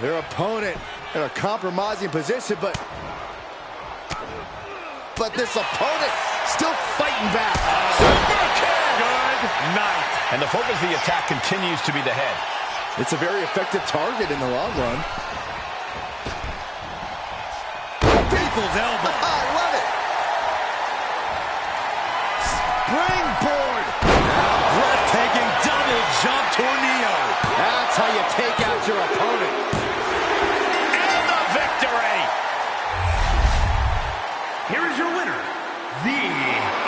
[SPEAKER 5] their opponent in a compromising position, but this opponent still fighting back.
[SPEAKER 3] Super kick! Good night. And the focus of the attack continues to be the head.
[SPEAKER 5] It's a very effective target in the long run.
[SPEAKER 6] People's elbow.
[SPEAKER 5] I love it. Springboard.
[SPEAKER 6] Breathtaking double jump tornado.
[SPEAKER 5] That's how you take out your opponent.
[SPEAKER 3] And the victory.
[SPEAKER 4] Here is your winner, the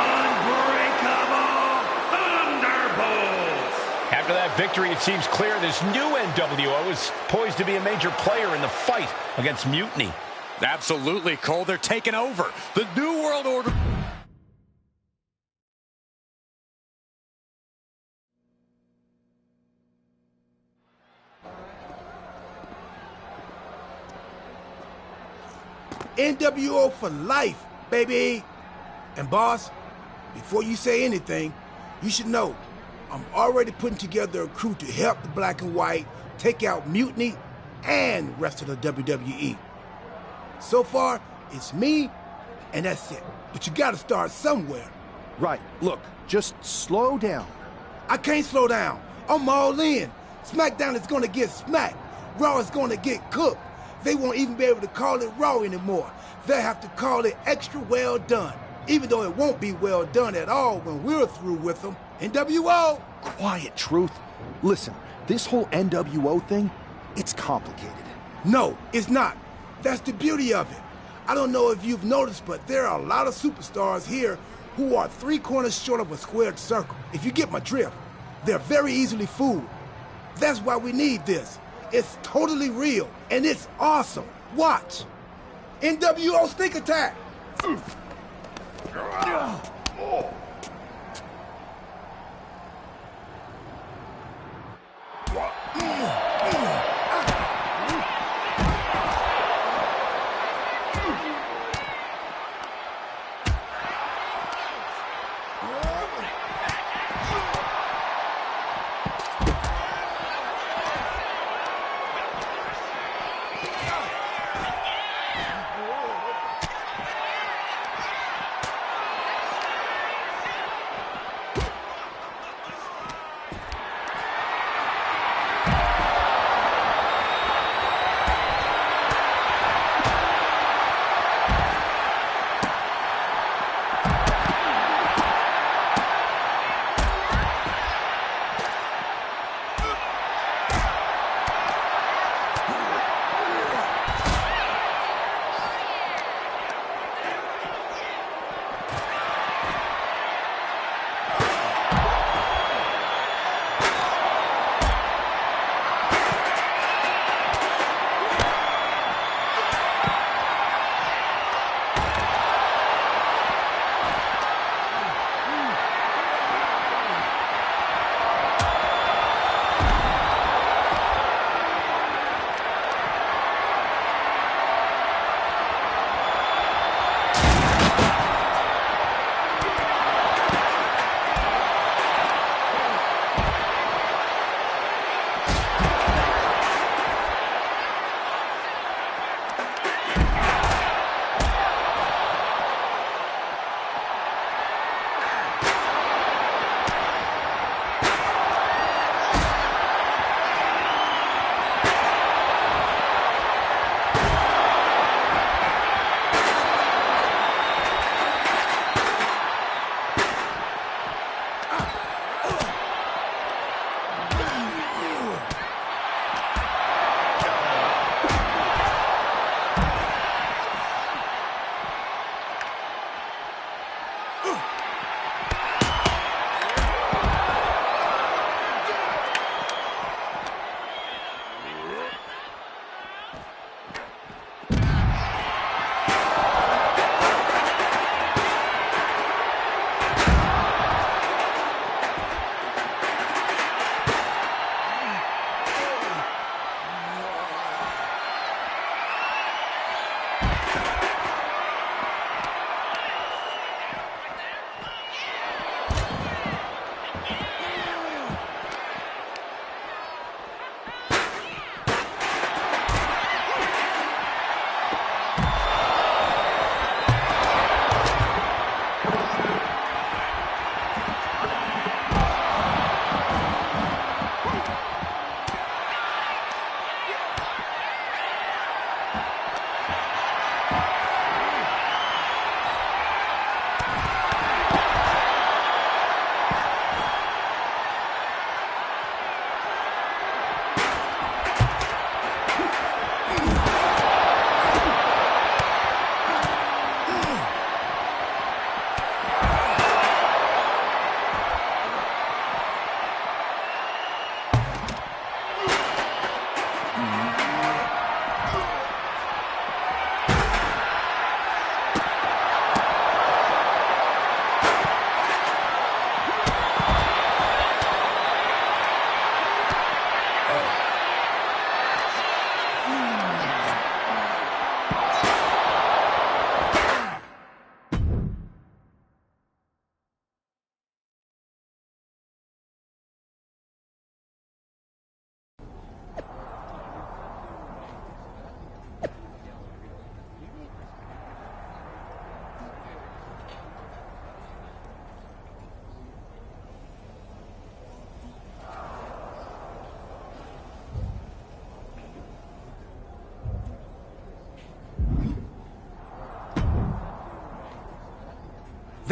[SPEAKER 4] Unbreakable Thunderbolts.
[SPEAKER 3] After that victory, it seems clear this new NWO is poised to be a major player in the fight against Mutiny.
[SPEAKER 6] Absolutely, Cole. They're taking over. The New World Order.
[SPEAKER 17] NWO for life, baby. And boss, before you say anything, you should know I'm already putting together a crew to help the Black and White take out Mutiny and rest of the WWE. So far, it's me, and that's it. But you gotta start somewhere.
[SPEAKER 11] Right. Look, just slow down.
[SPEAKER 17] I can't slow down. I'm all in. SmackDown is gonna get smacked. Raw is gonna get cooked. They won't even be able to call it Raw anymore. They'll have to call it Extra Well Done, even though it won't be well done at all when we're through with them. NWO!
[SPEAKER 11] Quiet, Truth. Listen, this whole NWO thing, it's complicated.
[SPEAKER 17] No, it's not. That's the beauty of it. I don't know if you've noticed, but there are a lot of superstars here who are 3 corners short of a squared circle. If you get my drift, they're very easily fooled. That's why we need this. It's totally real, and it's awesome. Watch. NWO Sneak Attack.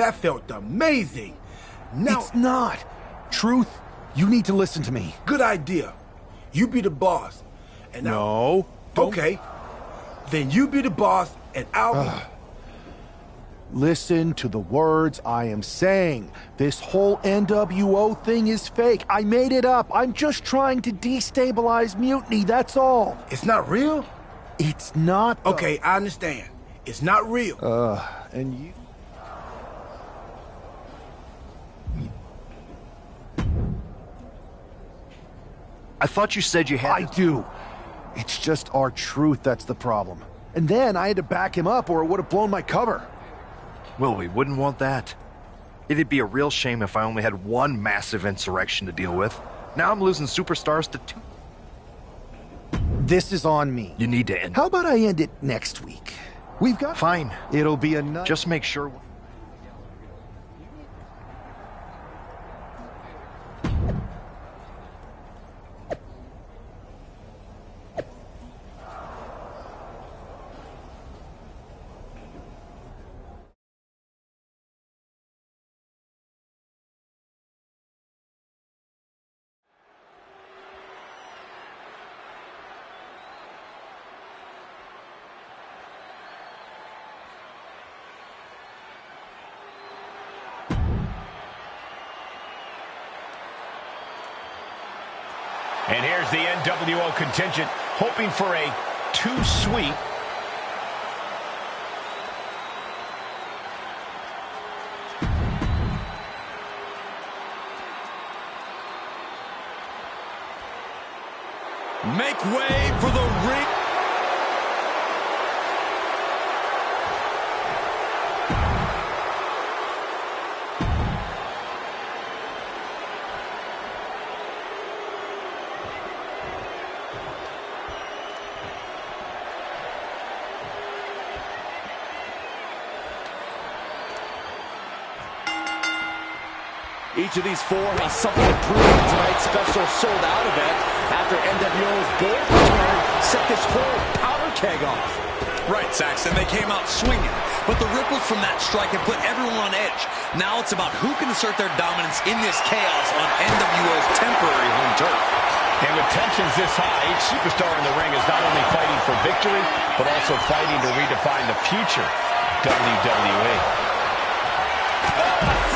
[SPEAKER 17] That felt amazing. Now
[SPEAKER 11] it's not. Truth, you need to listen to me.
[SPEAKER 17] Good idea. You be the boss. And
[SPEAKER 11] no.
[SPEAKER 17] Okay. Then you be the boss and I'll be...
[SPEAKER 11] Listen to the words I am saying. This whole NWO thing is fake. I made it up. I'm just trying to destabilize Mutiny, that's all.
[SPEAKER 17] It's not real?
[SPEAKER 11] It's not.
[SPEAKER 17] Okay, I understand. It's not real.
[SPEAKER 11] And you...
[SPEAKER 16] I thought you said you had...
[SPEAKER 11] I do. It's just our truth that's the problem. And then I had to back him up or it would have blown my cover.
[SPEAKER 16] Well, we wouldn't want that. It'd be a real shame if I only had one massive insurrection to deal with. Now I'm losing superstars to 2.
[SPEAKER 11] This is on me.
[SPEAKER 16] You need to end.
[SPEAKER 11] How about I end it next week? We've got...
[SPEAKER 16] Fine.
[SPEAKER 11] It'll be a night.
[SPEAKER 16] Just make sure...
[SPEAKER 3] And here's the NWO contingent, hoping for a 2 sweep.
[SPEAKER 6] Make way for the ring.
[SPEAKER 5] Each of these 4 has something to prove in tonight's special sold-out event after NWO's bold return set this whole powder keg off.
[SPEAKER 6] Right, Saxton, they came out swinging, but the ripples from that strike have put everyone on edge. Now it's about who can assert their dominance in this chaos on NWO's temporary home turf.
[SPEAKER 3] And with tensions this high, each superstar in the ring is not only fighting for victory, but also fighting to redefine the future WWE.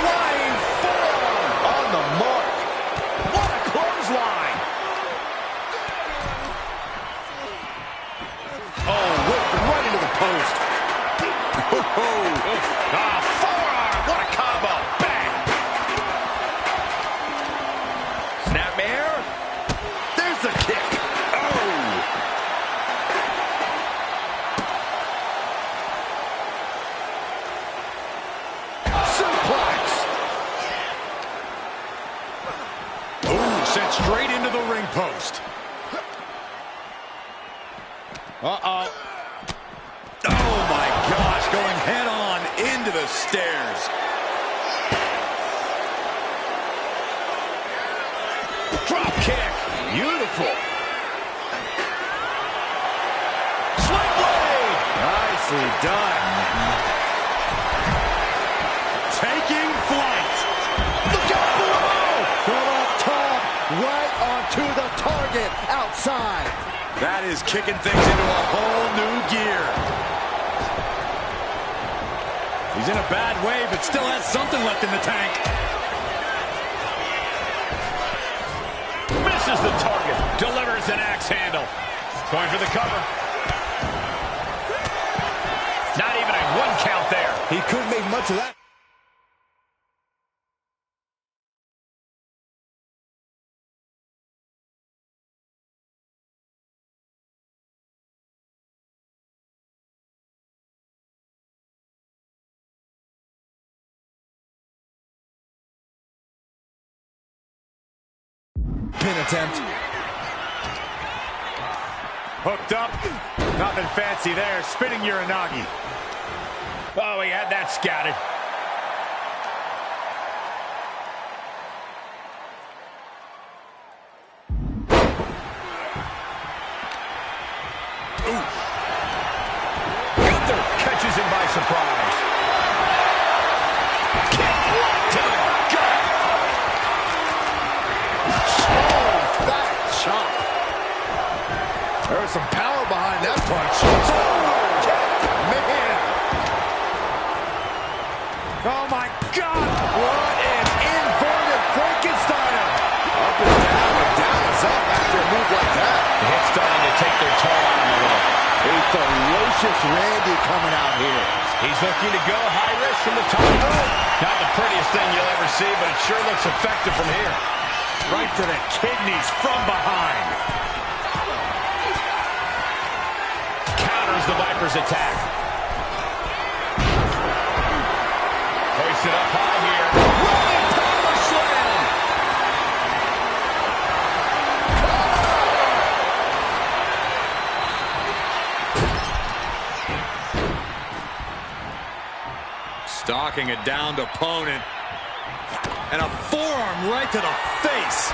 [SPEAKER 5] Flying forearm on the mark. What a clothesline. Oh, whipped right into the post.
[SPEAKER 3] Forearm. What a combo. Bang.
[SPEAKER 5] Snapmare. There's the kick. Oh. Suplex.
[SPEAKER 6] Ooh, sent straight into the ring post. Uh-oh. Oh, my gosh, going head-on into the stairs.
[SPEAKER 3] Drop kick. Beautiful.
[SPEAKER 5] Sling blade. Nicely done.
[SPEAKER 6] Taking flight.
[SPEAKER 5] Look out below. From up top, right onto the target outside.
[SPEAKER 6] That is kicking things into a whole new gear. He's in a bad way, but still has something left in the tank.
[SPEAKER 3] Misses the target. Delivers an axe handle. Going for the cover. Not even a 1 count there.
[SPEAKER 5] He couldn't make much of that. Pin attempt.
[SPEAKER 10] Hooked up. Nothing fancy there. Spinning Uranagi.
[SPEAKER 3] Oh, he had that scouted. Gunther catches him by surprise.
[SPEAKER 5] coming out here.
[SPEAKER 3] He's looking to go high risk from the top rope. Not the prettiest thing you'll ever see, but it sure looks effective from here.
[SPEAKER 10] Right to the kidneys from behind.
[SPEAKER 3] Counters the Viper's attack. Hoisted up high here. Running power slam.
[SPEAKER 6] Stalking a downed opponent. And a forearm right to the face.